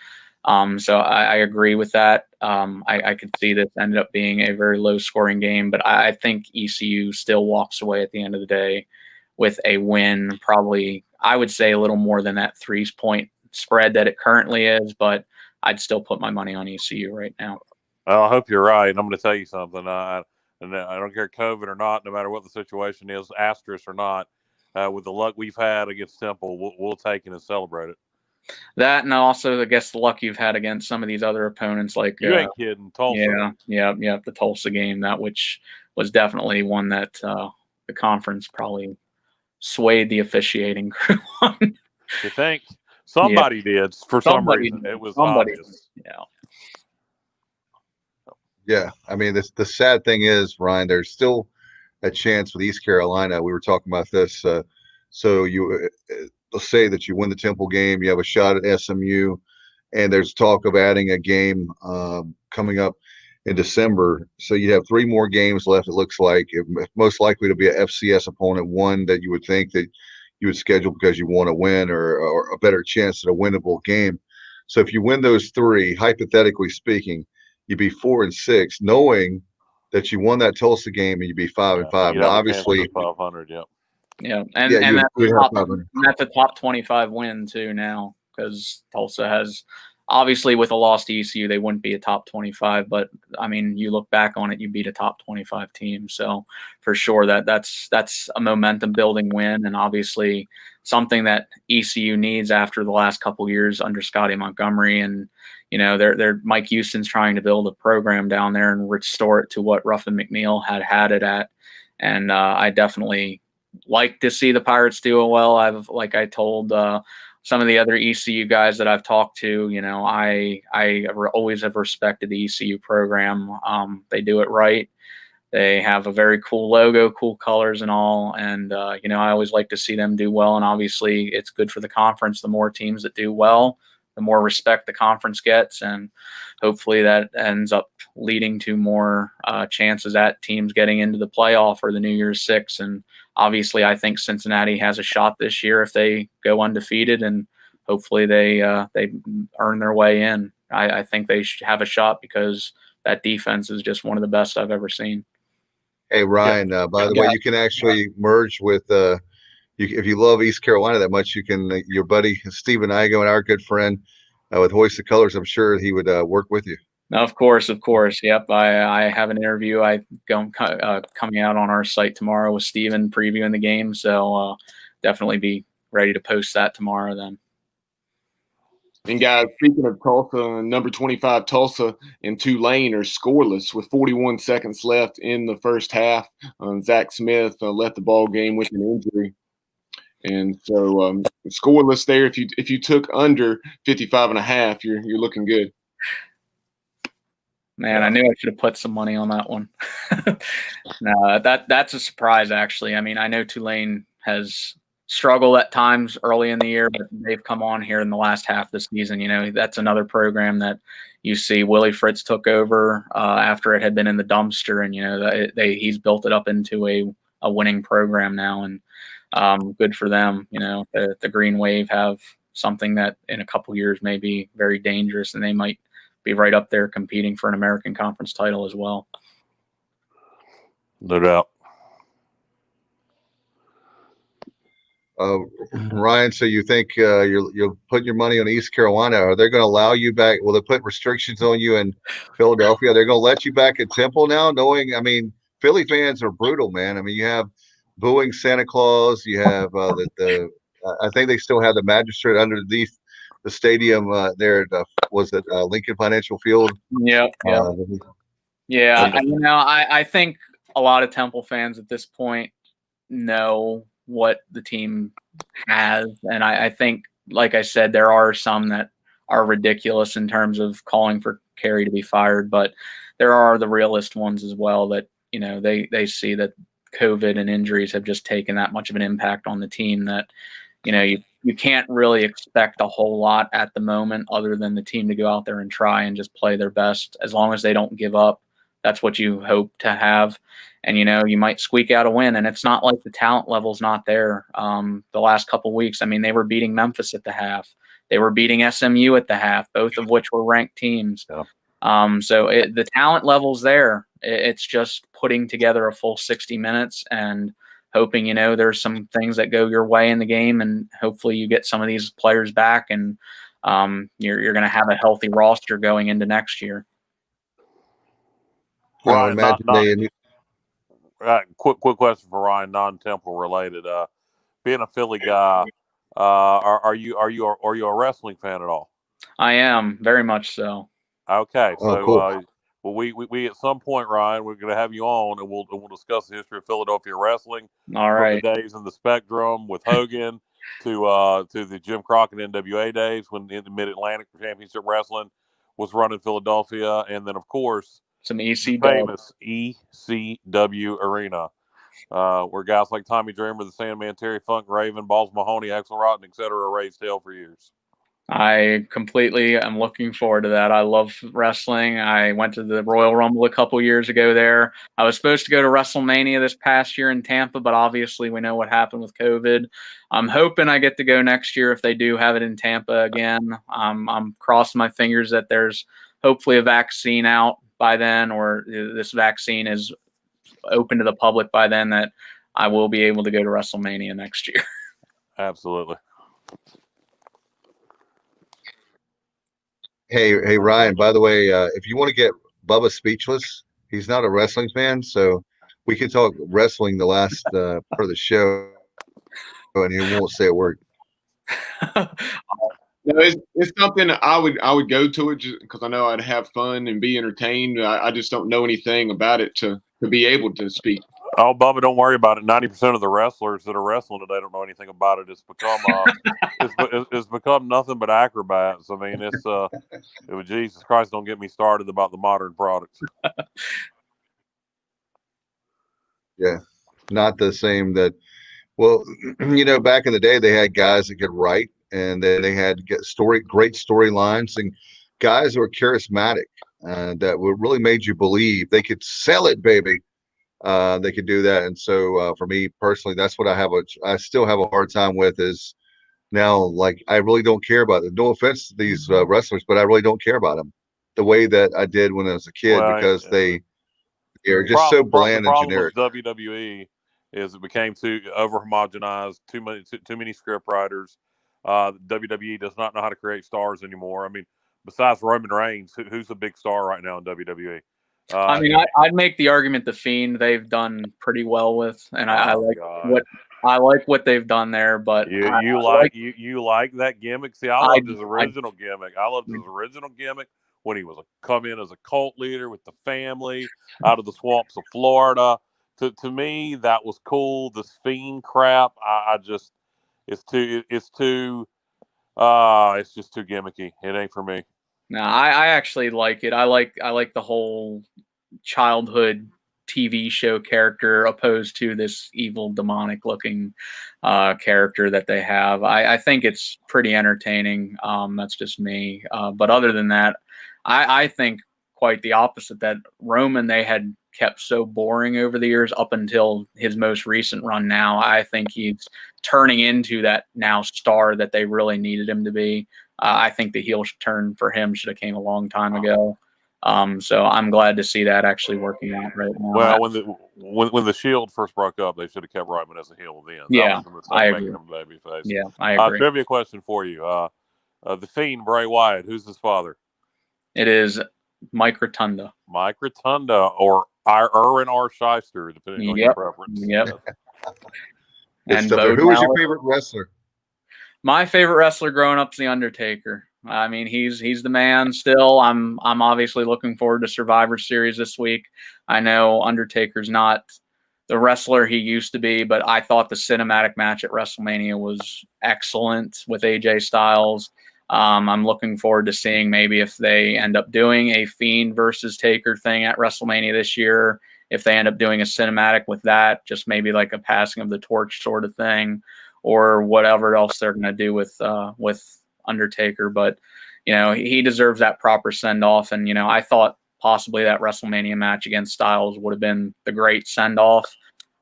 S4: So I agree with that. I could see this ended up being a very low scoring game, but I think ECU still walks away at the end of the day with a win, probably, I would say a little more than that 3-point spread that it currently is, but I'd still put my money on ECU right now.
S2: Well, I hope you're right. I'm going to tell you something. And I don't care COVID or not, no matter what the situation is, asterisk or not, with the luck we've had against Temple, we'll take it and celebrate it.
S4: That, and also, I guess, the luck you've had against some of these other opponents, like
S2: you ain't kidding, Tulsa.
S4: Yeah, the Tulsa game, that which was definitely one that the conference probably swayed the officiating crew on.
S2: You think somebody did for some reason? It was obvious.
S1: Yeah, I mean, the sad thing is, Ryan, there's still a chance with East Carolina. We were talking about this. So you let's say that you win the Temple game, you have a shot at SMU, and there's talk of adding a game coming up in December. So you have 3 more games left. It looks like most likely to be a FCS opponent, one that you would think that you would schedule because you want to win or a better chance at a winnable game. So if you win those 3, hypothetically speaking, you'd be 4-6, knowing that you won that Tulsa game and you'd be 5-5. Now, obviously,
S2: 500. Yep.
S4: Yeah, and that's a top 25 win too now, because Tulsa has obviously with a loss to ECU, they wouldn't be a top 25, but I mean, you look back on it, you beat a top 25 team. So for sure that's a momentum building win. And obviously something that ECU needs after the last couple years under Scotty Montgomery. And, you know, they're Mike Houston's trying to build a program down there and restore it to what Ruffin McNeil had it at. And I definitely like to see the Pirates do well. Like I told some of the other ECU guys that I've talked to, you know, I always have respected the ECU program. They do it right. They have a very cool logo, cool colors and all. And, you know, I always like to see them do well. And obviously it's good for the conference. The more teams that do well, the more respect the conference gets. And hopefully that ends up leading to more chances at teams getting into the playoff or the New Year's Six. And obviously I think Cincinnati has a shot this year if they go undefeated, and hopefully they earn their way in. I think they should have a shot because that defense is just one of the best I've ever seen.
S1: Hey, Ryan, by the way, you can actually merge with if you love East Carolina that much, you can your buddy Steven Igo and our good friend with Hoist the Colors. I'm sure he would work with you.
S4: Of course. Yep, I have an interview coming out on our site tomorrow with Steven previewing the game, so definitely be ready to post that tomorrow then.
S3: And guys, speaking of Tulsa, number 25 Tulsa and Tulane are scoreless with 41 seconds left in the first half. Zach Smith left the ball game with an injury, and so scoreless there. If you took under 55.5, you're looking good.
S4: Man, I knew I should have put some money on that one. No, that's a surprise actually. I mean, I know Tulane has struggle at times early in the year, but they've come on here in the last half of the season. You know, that's another program that you see Willie Fritz took over after it had been in the dumpster, and you know he's built it up into a winning program now, and good for them. You know, the Green Wave have something that in a couple years may be very dangerous, and they might be right up there competing for an American Conference title as well.
S2: No doubt.
S1: Ryan, so you think you'll put your money on East Carolina? Are they going to allow you back? Will they put restrictions on you in Philadelphia? They're going to let you back at Temple now, knowing, I mean, Philly fans are brutal, man. I mean, you have booing Santa Claus. You have I think they still have the magistrate underneath the stadium there. Was it Lincoln Financial Field?
S4: Yeah. Yeah. You know, I think a lot of Temple fans at this point know what the team has, and I think, like I said, there are some that are ridiculous in terms of calling for Carey to be fired, but there are the realist ones as well that, you know, they see that COVID and injuries have just taken that much of an impact on the team that, you know, you can't really expect a whole lot at the moment other than the team to go out there and try and just play their best. As long as they don't give up, that's what you hope to have. And, you know, you might squeak out a win, and it's not like the talent level's not there. The last couple of weeks, I mean, they were beating Memphis at the half. They were beating SMU at the half, both of which were ranked teams.
S2: Yeah.
S4: So the talent level's there. It's just putting together a full 60 minutes and hoping, you know, there's some things that go your way in the game, and hopefully you get some of these players back, and you're going to have a healthy roster going into next year.
S2: Ryan, quick question for Ryan, non-Temple related. Being a Philly guy, are you a wrestling fan at all?
S4: I am, very much so.
S2: Okay, so
S1: cool.
S2: well, we at some point, Ryan, we're going to have you on, and we'll discuss the history of Philadelphia wrestling.
S4: All right.
S2: From the days in the Spectrum with Hogan to the Jim Crockett NWA days when the Mid-Atlantic Championship Wrestling was run in Philadelphia, and then of course
S4: some
S2: famous ECW arena, where guys like Tommy Dreamer, the Sandman, Terry Funk, Raven, Balls Mahoney, Axel Rotten, etc. raised hell for years.
S4: I completely am looking forward to that. I love wrestling. I went to the Royal Rumble a couple years ago there. I was supposed to go to WrestleMania this past year in Tampa, but obviously we know what happened with COVID. I'm hoping I get to go next year if they do have it in Tampa again. I'm crossing my fingers that there's hopefully a vaccine out by then, or this vaccine is open to the public by then, that I will be able to go to WrestleMania next year.
S2: Absolutely.
S1: Hey, Ryan, by the way, if you want to get Bubba speechless, he's not a wrestling fan, so we can talk wrestling the last part of the show, and he won't say a word.
S3: No, it's something I would go to it just because I know I'd have fun and be entertained. I just don't know anything about it to be able to speak.
S2: Oh, Bubba, don't worry about it. 90% of the wrestlers that are wrestling today don't know anything about it. It's become it's become nothing but acrobats. I mean, Jesus Christ, don't get me started about the modern products.
S1: Yeah, not the same that. Well, back in the day, they had guys that could write, and then they had great storylines, and guys that were charismatic, that really made you believe they could sell it, baby. They could do that, and so for me personally, that's what I still have a hard time with is now. Like, I really don't care about it. No offense to these wrestlers, but I really don't care about them the way that I did when I was a kid because they're just so bland and generic.
S2: The problem with WWE is it became too over homogenized, too many script writers. WWE does not know how to create stars anymore. I mean, besides Roman Reigns, who's the big star right now in WWE?
S4: I mean, I'd make the argument the Fiend they've done pretty well with, and I like what they've done there. But
S2: you like that gimmick? See, I loved his original gimmick. I loved his original gimmick when he was come in as a cult leader with the family out of the swamps of Florida. To me, that was cool. This Fiend crap, it's just too gimmicky. It ain't for me.
S4: No, I actually like it. I like the whole childhood TV show character opposed to this evil demonic looking character that they have. I think it's pretty entertaining. That's just me. But other than that, I think quite the opposite, that Roman they had kept so boring over the years up until his most recent run now. I think he's turning into that now star that they really needed him to be. I think the heel turn for him should have came a long time ago. So I'm glad to see that actually working out right now.
S2: Well, when the Shield first broke up, they should have kept Roman as a heel then.
S4: Yeah, I agree.
S2: Making him babyface.
S4: Yeah, I agree.
S2: Trivia question for you: the Fiend Bray Wyatt, who's his father?
S4: It is Mike Rotunda.
S2: Mike Rotunda or Erwin R. Shyster, depending on your preference.
S4: Yep.
S1: And who was your favorite wrestler?
S4: My favorite wrestler growing up is The Undertaker. I mean, he's the man still. I'm obviously looking forward to Survivor Series this week. I know Undertaker's not the wrestler he used to be, but I thought the cinematic match at WrestleMania was excellent with AJ Styles. I'm looking forward to seeing maybe if they end up doing a Fiend versus Taker thing at WrestleMania this year, if they end up doing a cinematic with that, just maybe like a passing of the torch sort of thing, or whatever else they're going to do with Undertaker. But, he deserves that proper send-off. And, I thought possibly that WrestleMania match against Styles would have been the great send-off.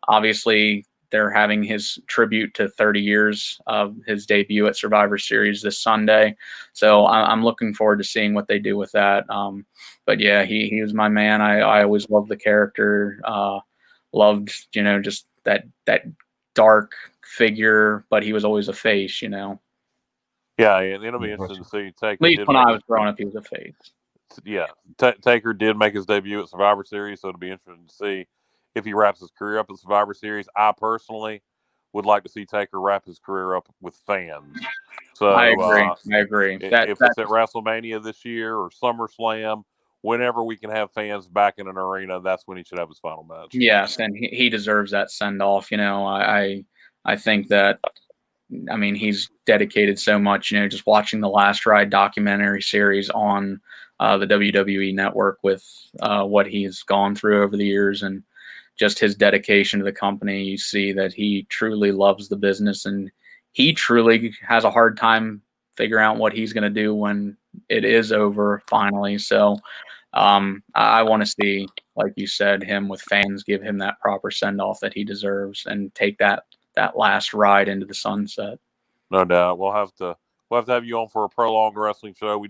S4: Obviously, they're having his tribute to 30 years of his debut at Survivor Series this Sunday. So I'm looking forward to seeing what they do with that. But yeah, he was my man. I always loved the character. Loved, just that dark figure, but he was always a face,
S2: Yeah, and it'll be interesting to see. Taker,
S4: at least when I was growing up, he was a face.
S2: Yeah, Taker did make his debut at Survivor Series, so it'll be interesting to see if he wraps his career up at Survivor Series. I personally would like to see Taker wrap his career up with fans. So
S4: I agree.
S2: If it's at WrestleMania this year or SummerSlam, whenever we can have fans back in an arena, that's when he should have his final match.
S4: Yes, and he deserves that send off. I think that, I mean, he's dedicated so much. Just watching the Last Ride documentary series on the WWE Network with what he's gone through over the years and just his dedication to the company, you see that he truly loves the business and he truly has a hard time figuring out what he's going to do when it is over finally. So I want to see, like you said, him with fans, give him that proper send off that he deserves and take that last ride into the sunset.
S2: No doubt. We'll have to have you on for a prolonged wrestling show. We've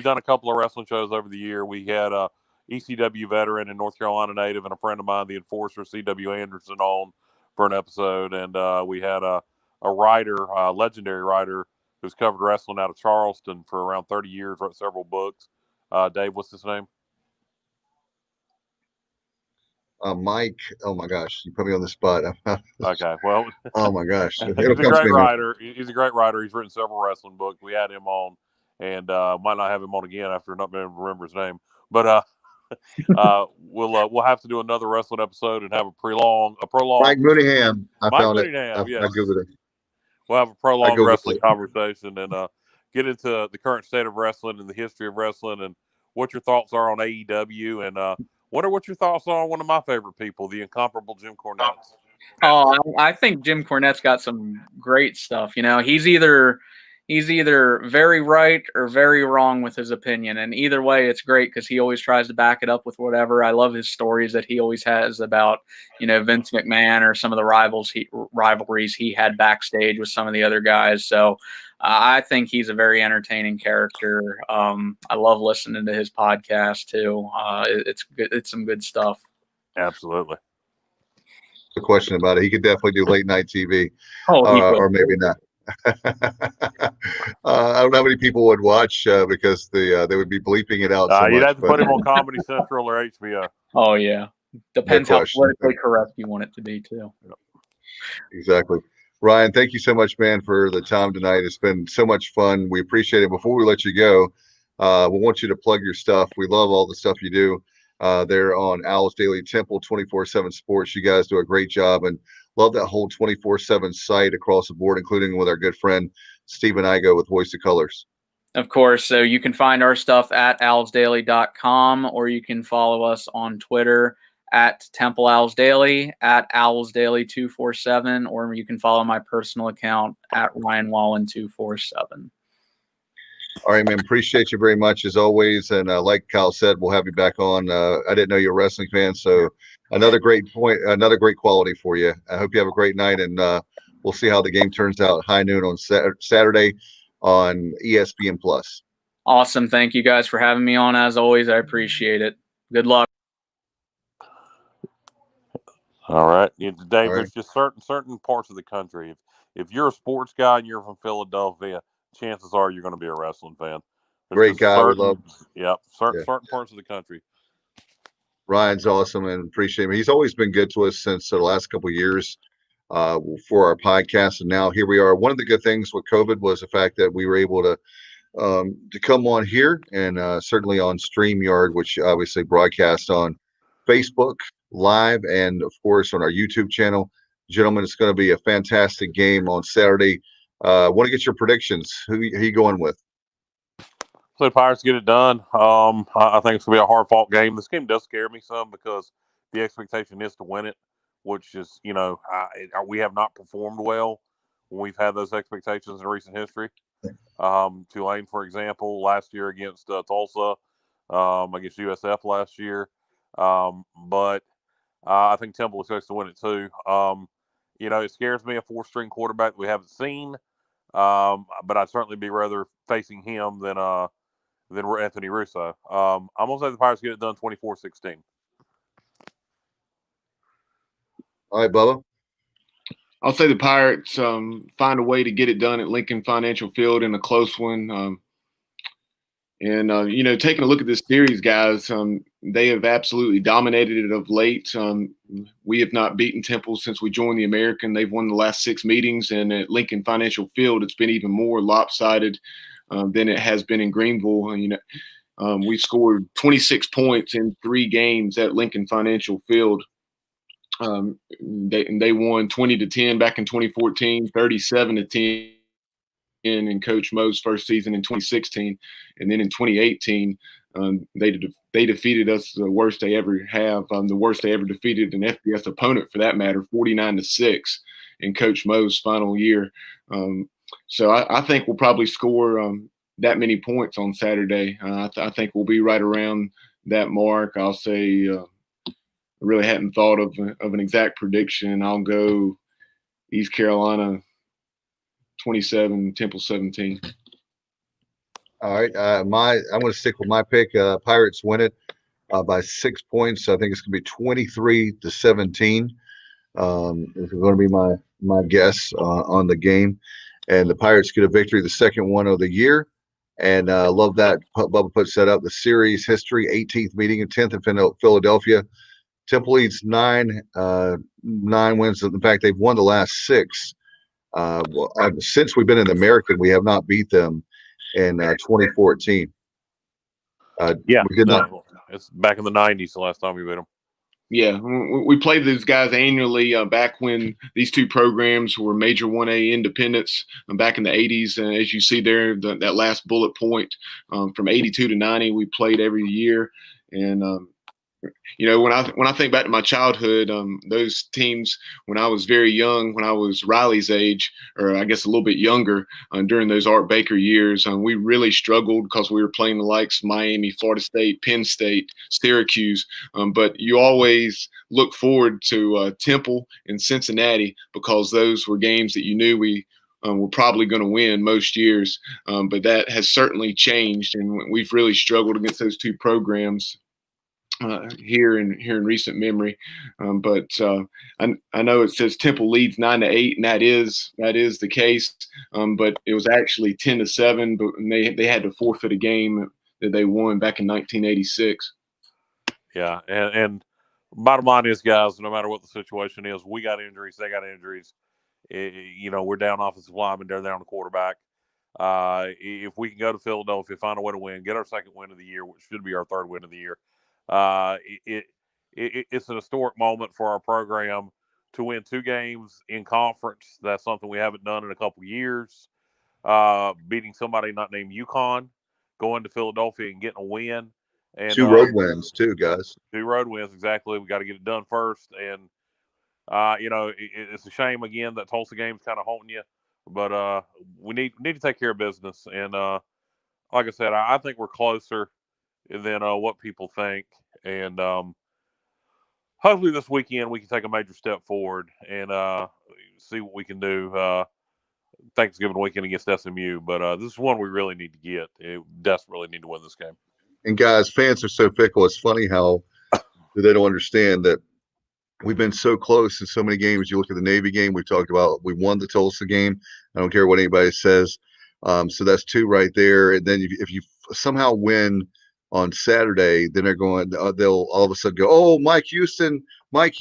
S2: done a couple of wrestling shows over the year. We had a ECW veteran and North Carolina native and a friend of mine, the enforcer, C.W. Anderson, on for an episode. And we had a writer, legendary writer, who's covered wrestling out of Charleston for around 30 years, wrote several books. Dave, what's his name?
S1: Mike. Oh my gosh, you put me on the spot.
S2: Okay, well,
S1: oh my gosh,
S2: he's a great writer. He's a great writer. He's written several wrestling books. We had him on, and might not have him on again after not being able to remember his name. But we'll have to do another wrestling episode and have a prolonged.
S1: Mike Mooneyham. I
S2: Mike
S1: found
S2: Mooneyham,
S1: it.
S2: yes.
S1: I googled it.
S2: We'll have a prolonged wrestling conversation and get into the current state of wrestling and the history of wrestling and what your thoughts are on AEW and wonder what your thoughts are on one of my favorite people, the incomparable Jim Cornette.
S4: Oh, I think Jim Cornette's got some great stuff. You know, he's either very right or very wrong with his opinion, and either way, it's great because he always tries to back it up with whatever. I love his stories that he always has about, you know, Vince McMahon or some of the rivalries he had backstage with some of the other guys. So I think he's a very entertaining character. I love listening to his podcast too. It's good. It's some good stuff.
S2: Absolutely.
S1: A question about it. He could definitely do late night TV, or maybe not. I don't know how many people would watch because they would be bleeping it out.
S2: You'd have to put him on Comedy Central or HBO.
S4: Oh yeah, depends how politically correct you want it to be too.
S1: Exactly. Ryan, thank you so much, man, for the time tonight. It's been so much fun. We appreciate it. Before we let you go, we want you to plug your stuff. We love all the stuff you do. They're on Owls Daily Temple 24/7 Sports. You guys do a great job and love that whole 24/7 site across the board, including with our good friend Stephen Igo with Voice of Colors.
S4: Of course. So you can find our stuff at owlsdaily.com, or you can follow us on Twitter at Temple Owls Daily, at Owls Daily 247, or you can follow my personal account at Ryan Wallen 247.
S1: All right, man. Appreciate you very much as always. And like Kyle said, we'll have you back on. I didn't know you're a wrestling fan, so another great point, another great quality for you. I hope you have a great night, and we'll see how the game turns out high noon on Saturday on ESPN Plus.
S4: Awesome. Thank you guys for having me on. As always, I appreciate it. Good luck.
S2: All right. Dave, there's just certain parts of the country. If you're a sports guy and you're from Philadelphia, chances are you're going to be a wrestling fan.
S1: Great guy. We love.
S2: Yep. Certain parts of the country.
S1: Ryan's awesome and appreciate him. He's always been good to us since the last couple of years for our podcast. And now here we are. One of the good things with COVID was the fact that we were able to come on here and certainly on StreamYard, which obviously broadcast on Facebook Live and, of course, on our YouTube channel. Gentlemen, it's going to be a fantastic game on Saturday. Want to get your predictions. Who are you going with?
S2: So the Pirates get it done. I think it's going to be a hard-fought game. This game does scare me some because the expectation is to win it, which is, you know, we have not performed well when we've had those expectations in recent history. Tulane, for example, last year against Tulsa, against USF last year. But I think Temple expects to win it too. You know, it scares me, a four-string quarterback that we haven't seen. But I'd certainly be rather facing him than Anthony Russo. I'm going to say the Pirates get it done 24-16.
S1: All right, Bubba.
S3: I'll say the Pirates find a way to get it done at Lincoln Financial Field in a close one. You know, taking a look at this series, guys, they have absolutely dominated it of late. We have not beaten Temple since we joined the American. They've won the last 6 meetings, and at Lincoln Financial Field, it's been even more lopsided than it has been in Greenville. You know, we scored 26 points in 3 games at Lincoln Financial Field. They won 20-10 back in 2014, 37-10 in Coach Mo's first season in 2016, and then in 2018 they defeated us the worst they ever have, the worst they ever defeated an FBS opponent for that matter, 49-6 in Coach Mo's final year. So I think we'll probably score that many points on Saturday. I think we'll be right around that mark. I'll say I really hadn't thought of an exact prediction. I'll go East Carolina 27, Temple 17.
S1: All right. I'm going to stick with my pick. Pirates win it by 6 points. I think it's going to be 23-17. Is going to be my guess on the game. and the Pirates get a victory, the second one of the year. And love that Bubba put set up the series history, 18th meeting and 10th in Philadelphia. Temple leads nine wins. In fact, they've won the last six. Since we've been in the American, we have not beat them in 2014.
S2: It's back in the 90s the last time we beat them.
S3: Yeah, we played those guys annually back when these two programs were major 1A independents back in the 80s. And as you see there, that last bullet point from 82 to 90, we played every year. And when I think back to my childhood, those teams when I was very young, when I was Riley's age, or I guess a little bit younger, during those Art Baker years, we really struggled because we were playing the likes of Miami, Florida State, Penn State, Syracuse. But you always look forward to Temple and Cincinnati because those were games that you knew we we're probably going to win most years. But that has certainly changed, and we've really struggled against those two programs here in recent memory. But I know it says Temple leads 9-8, and that is the case. But it was actually 10-7, but they had to forfeit a game that they won back in 1986.
S2: Yeah, and bottom line is, guys, no matter what the situation is, we got injuries, they got injuries. We're down offensive lineman, they're down the quarterback. If we can go to Philadelphia, find a way to win, get our second win of the year, which should be our third win of the year. It's an historic moment for our program to win 2 games in conference. That's something we haven't done in a couple of years. Beating somebody not named UConn, going to Philadelphia and getting a win. And
S1: 2 road wins too, guys.
S2: 2 road wins, exactly. We got to get it done first. And, it's a shame, again, that Tulsa game's kind of haunting you. But we need to take care of business. And like I said, I think we're closer than what people think. And hopefully this weekend we can take a major step forward and see what we can do Thanksgiving weekend against SMU. But this is one we really need to get. We desperately need to win this game.
S1: And guys, fans are so fickle. It's funny how they don't understand that we've been so close in so many games. You look at the Navy game, we talked about, we won the Tulsa game. I don't care what anybody says. So that's 2 right there. And then if you somehow win on Saturday, then they're going, they'll all of a sudden go, oh, Mike Houston. I'm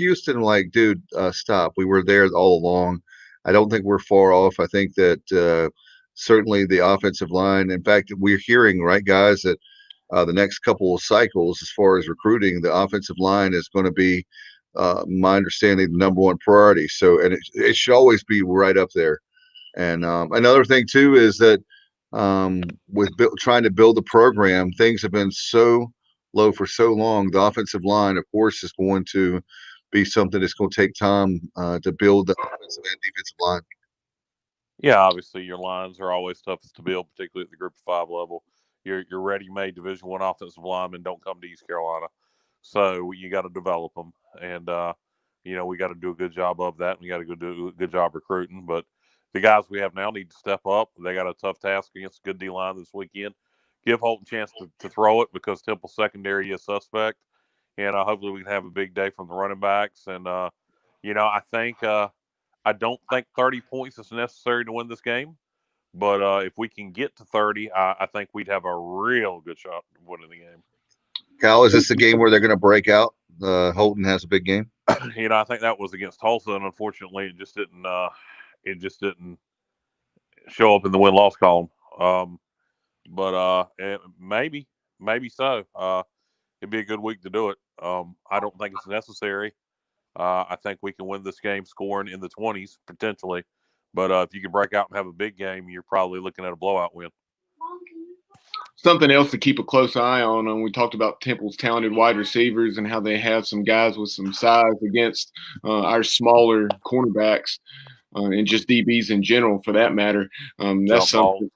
S1: like, dude, stop. We were there all along. I don't think we're far off. I think that certainly the offensive line, in fact, we're hearing, right, guys, that the next couple of cycles, as far as recruiting, the offensive line is going to be, my understanding, the number 1 priority. So, and it should always be right up there. And another thing too is that with trying to build the program, things have been so low for so long. The offensive line, of course, is going to be something that's going to take time to build the offensive and defensive line.
S2: Yeah, obviously your lines are always toughest to build, particularly at the Group of 5 level. Your ready-made Division I offensive linemen don't come to East Carolina, so you got to develop them, and we got to do a good job of that. And we got to go do a good job recruiting, but the guys we have now need to step up. They got a tough task against a good D-line this weekend. Give Holton a chance to throw it because Temple secondary is suspect. And hopefully we can have a big day from the running backs. And, I don't think 30 points is necessary to win this game. But if we can get to 30, I think we'd have a real good shot at winning the game.
S1: Cal, is this the game where they're going to break out? Holton has a big game.
S2: I think that was against Tulsa, and unfortunately, it just didn't show up in the win-loss column. But maybe so. It'd be a good week to do it. I don't think it's necessary. I think we can win this game scoring in the 20s potentially. But if you can break out and have a big game, you're probably looking at a blowout win.
S3: Something else to keep a close eye on, and we talked about Temple's talented wide receivers and how they have some guys with some size against our smaller cornerbacks and just DBs in general, for that matter. That's something.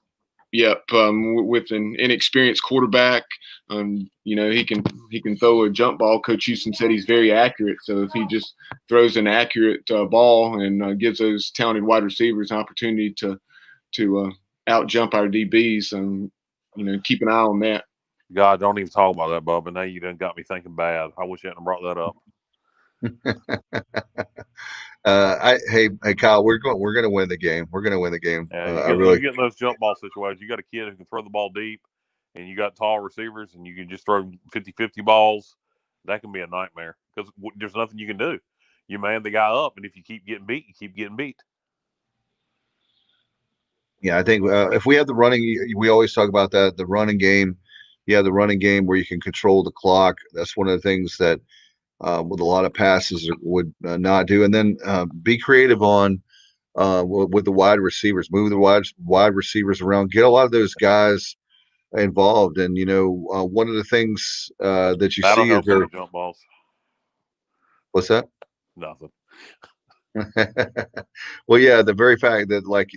S3: Yep, with an inexperienced quarterback, he can throw a jump ball. Coach Houston said he's very accurate. So if he just throws an accurate ball and gives those talented wide receivers an opportunity to out jump our DBs, keep an eye on that.
S2: God, don't even talk about that, Bubba. Now you done got me thinking bad. I wish you hadn't brought that up.
S1: Hey, Kyle, we're going to win the game. We're going to win the game.
S2: You get those jump ball situations. You got a kid who can throw the ball deep, and you got tall receivers, and you can just throw 50-50 balls. That can be a nightmare because there's nothing you can do. You man the guy up, and if you keep getting beat, you keep getting beat.
S1: Yeah, I think if we have the running, we always talk about that, the running game. Yeah, the running game where you can control the clock. That's one of the things that with a lot of passes would not do. And then be creative on with the wide receivers, move the wide receivers around, get a lot of those guys involved. And one of the things that you
S2: That'll
S1: see is
S2: help with the jump balls.
S1: What's that?
S2: Nothing.
S1: Well, yeah, the very fact that like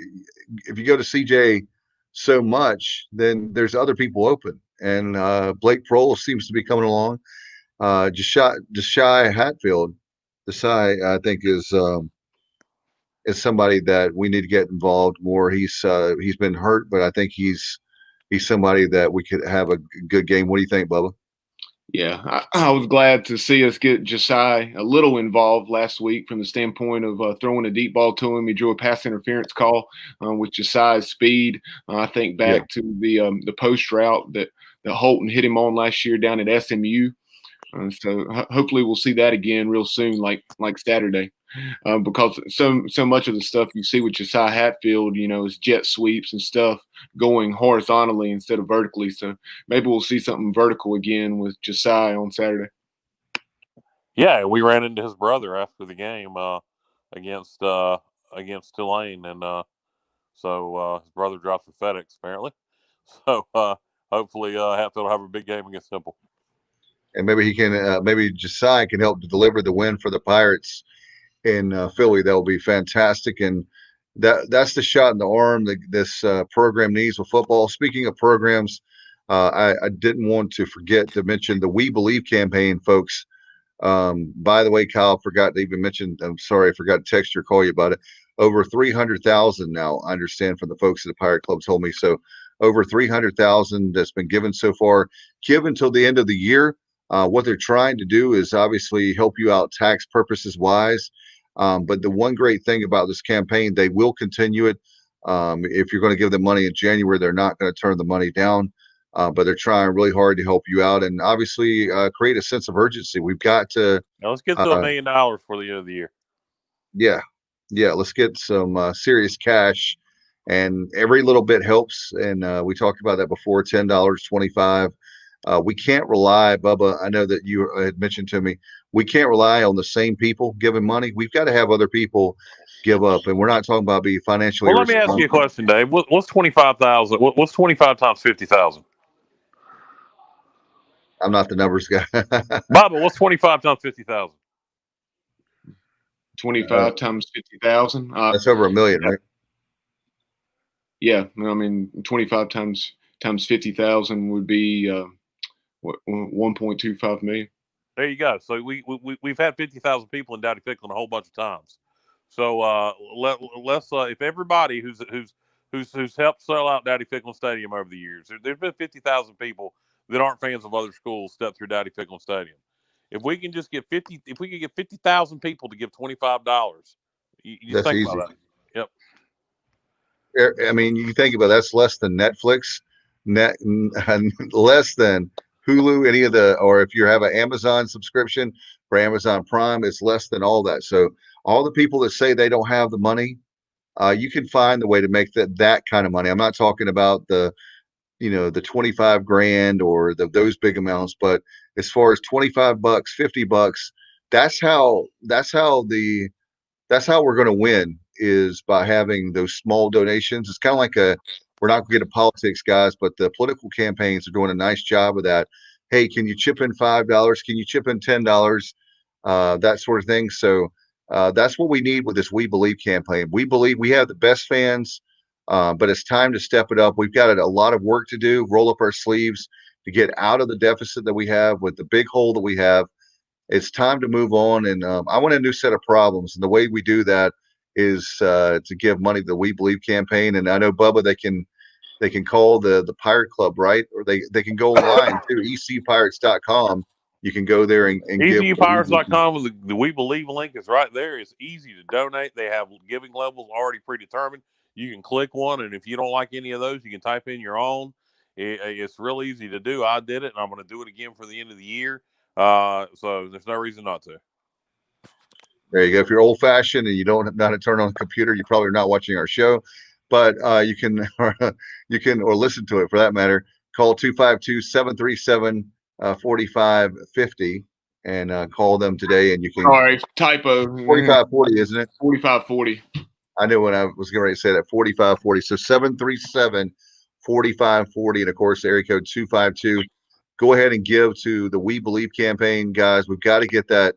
S1: if you go to CJ so much, then there's other people open, and Blake Prohl seems to be coming along. Josiah Hatfield, Desai, I think is somebody that we need to get involved more. He's been hurt, but I think he's somebody that we could have a good game. What do you think, Bubba?
S3: Yeah, I was glad to see us get Josiah a little involved last week from the standpoint of throwing a deep ball to him. He drew a pass interference call with Josiah's speed. I think back to the post route that Holton hit him on last year down at SMU. So hopefully we'll see that again real soon, like Saturday. Because so much of the stuff you see with Josiah Hatfield, is jet sweeps and stuff going horizontally instead of vertically. So maybe we'll see something vertical again with Josiah on Saturday.
S2: Yeah, we ran into his brother after the game against Tulane, and so his brother dropped for FedEx apparently. So hopefully Hatfield will have a big game against Temple.
S1: And maybe he can, maybe Josiah can help to deliver the win for the Pirates in Philly. That will be fantastic, and that's the shot in the arm that this program needs with football. Speaking of programs, I didn't want to forget to mention the We Believe campaign, folks. By the way, Kyle, forgot to even mention. I'm sorry, I forgot to text you or call you about it. Over 300,000 now. I understand from the folks at the Pirate Club told me so. Over 300,000 that's been given so far. Give until the end of the year. What they're trying to do is obviously help you out tax purposes wise. But the one great thing about this campaign, they will continue it. If you're going to give them money in January, they're not going to turn the money down. But they're trying really hard to help you out and obviously create a sense of urgency. We've got to.
S2: Now let's get to $1 million for the end of the year.
S1: Yeah. Let's get some serious cash, and every little bit helps. And we talked about that before. $10, $25. We can't rely, Bubba. I know that you had mentioned to me, we can't rely on the same people giving money. We've got to have other people give up, and we're not talking about being financially.
S2: Well, let me ask you a question, Dave. What's 25,000? What's 25 times 50,000?
S1: I'm not the numbers guy.
S2: Bubba, what's 25 times 50,000?
S3: 25 times 50,000.
S1: That's over $1 million, right?
S3: Yeah, I mean 25 times 50,000 would be 1.25 million.
S2: There you go. So we've had 50,000 people in Dowdy Ficklen a whole bunch of times. So let's if everybody who's helped sell out Dowdy Ficklen Stadium over the years, there's been 50,000 people that aren't fans of other schools step through Dowdy Ficklen Stadium. If we can just get 50,000 people to give $25, you just think about that.
S1: Yep. I mean, you think about that's less than Netflix, less than Hulu, any of the, or if you have an Amazon subscription for Amazon Prime, it's less than all that. So all the people that say they don't have the money, you can find the way to make that kind of money. I'm not talking about the 25 grand or those big amounts, but as far as $25, $50, that's how we're going to win, is by having those small donations. It's kind of like we're not going to get into politics, guys, but the political campaigns are doing a nice job of that. Hey, can you chip in $5? Can you chip in $10? That sort of thing. So that's what we need with this We Believe campaign. We believe we have the best fans, but it's time to step it up. We've got a lot of work to do, roll up our sleeves to get out of the deficit that we have with the big hole that we have. It's time to move on, and I want a new set of problems. And the way we do that is to give money to the We Believe campaign. And I know, Bubba, they can call the Pirate Club, right? Or they can go online to ecpirates.com. You can go there and give.
S2: ECUPirates.com, the We Believe link is right there. It's easy to donate. They have giving levels already predetermined. You can click one, and if you don't like any of those, you can type in your own. It's real easy to do. I did it, and I'm going to do it again for the end of the year. So there's no reason not to.
S1: There you go. If you're old fashioned and you don't know how to turn on a computer, you probably are not watching our show, but you can, or listen to it for that matter. Call 252-737-4550 and call them today. And you can.
S3: Sorry, typo.
S1: 4540, isn't it?
S3: 4540.
S1: I knew when I was getting ready to say that. 4540. So 737-4540, and of course, area code 252. Go ahead and give to the We Believe campaign, guys. We've got to get that.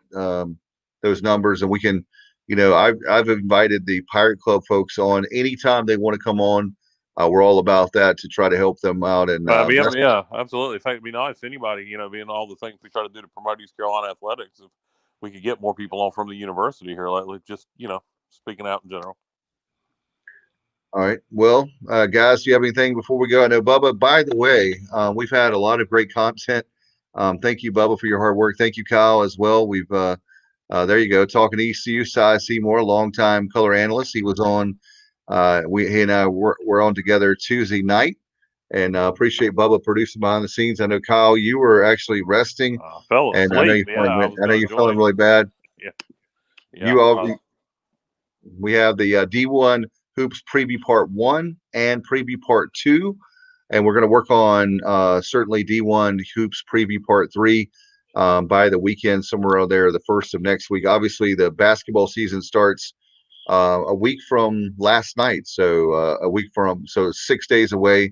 S1: Those numbers, and we can, I've invited the Pirate Club folks on anytime they want to come on. We're all about that to try to help them out. And
S2: yeah, absolutely. In fact, it'd be nice anybody, being all the things we try to do to promote East Carolina athletics, if we could get more people on from the university here lately, just speaking out in general.
S1: All right. Well, guys, do you have anything before we go? I know, Bubba, by the way, we've had a lot of great content. Thank you, Bubba, for your hard work. Thank you, Kyle, as well. We've there you go. Talking to ECU, Cy Seymour, longtime color analyst. He was on. He and I were on together Tuesday night, and appreciate Bubba producing behind the scenes. I know, Kyle, you were actually resting,
S2: fell asleep.
S1: And I know you're feeling really bad.
S2: Yeah.
S1: We have the D1 Hoops Preview Part 1 and Preview Part 2, and we're going to work on certainly D1 Hoops Preview Part 3. By the weekend, somewhere out there, the first of next week. Obviously, the basketball season starts a week from last night. So 6 days away.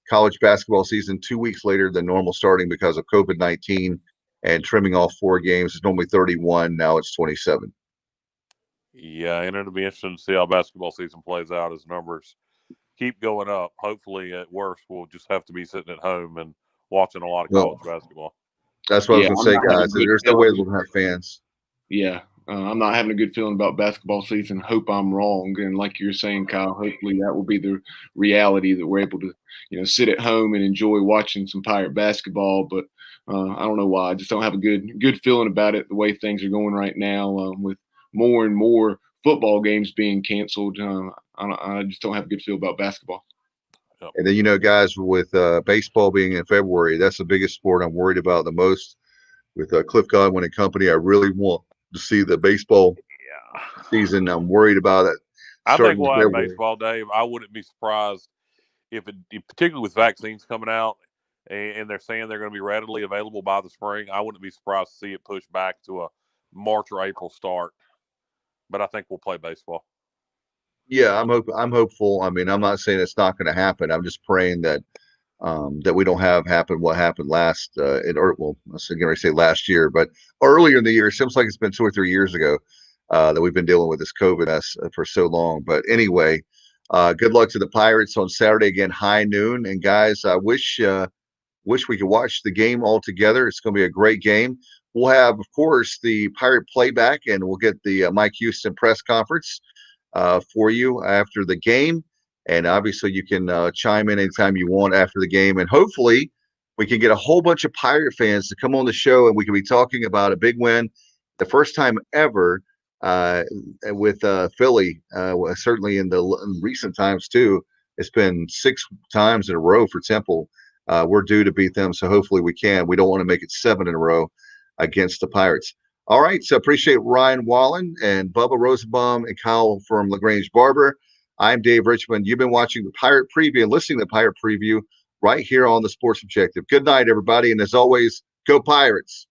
S1: College basketball season 2 weeks later than normal, starting because of COVID-19 and trimming off 4 games. It's normally 31. Now it's 27.
S2: Yeah, and it'll be interesting to see how basketball season plays out as numbers keep going up. Hopefully, at worst, we'll just have to be sitting at home and watching a lot of college basketball.
S1: That's what I was going to say, guys. There's no way we're going to have fans.
S3: Yeah, I'm not having a good feeling about basketball season. Hope I'm wrong. And like you're saying, Kyle, hopefully that will be the reality, that we're able to, sit at home and enjoy watching some Pirate basketball. But I don't know why. I just don't have a good feeling about it, the way things are going right now, with more and more football games being canceled. I just don't have a good feel about basketball.
S1: And then, guys, with baseball being in February, that's the biggest sport I'm worried about the most. With Cliff Godwin and company, I really want to see the baseball season. I'm worried about it.
S2: I think we'll have baseball, Dave. I wouldn't be surprised if particularly with vaccines coming out, and they're saying they're going to be readily available by the spring. I wouldn't be surprised to see it pushed back to a March or April start. But I think we'll play baseball.
S1: Yeah, I'm hopeful. I mean, I'm not saying it's not going to happen. I'm just praying that that we don't have happen what happened last I was going to say last year, but earlier in the year. It seems like it's been 2 or 3 years ago that we've been dealing with this COVID mess for so long. But anyway, good luck to the Pirates on Saturday again, high noon. And guys, I wish we could watch the game all together. It's going to be a great game. We'll have, of course, the Pirate playback, and we'll get the Mike Houston press conference for you after the game. And obviously, you can chime in anytime you want after the game. And hopefully, we can get a whole bunch of Pirate fans to come on the show, and we can be talking about a big win, the first time ever with Philly. Certainly in recent times, too. It's been 6 times in a row for Temple. We're due to beat them, so hopefully we can. We don't want to make it 7 in a row against the Pirates. All right, so appreciate Ryan Wallen and Bubba Rosenbaum and Kyle from LaGrange Barber. I'm Dave Richmond. You've been watching the Pirate Preview and listening to the Pirate Preview right here on the Sports Objective. Good night, everybody, and as always, go Pirates.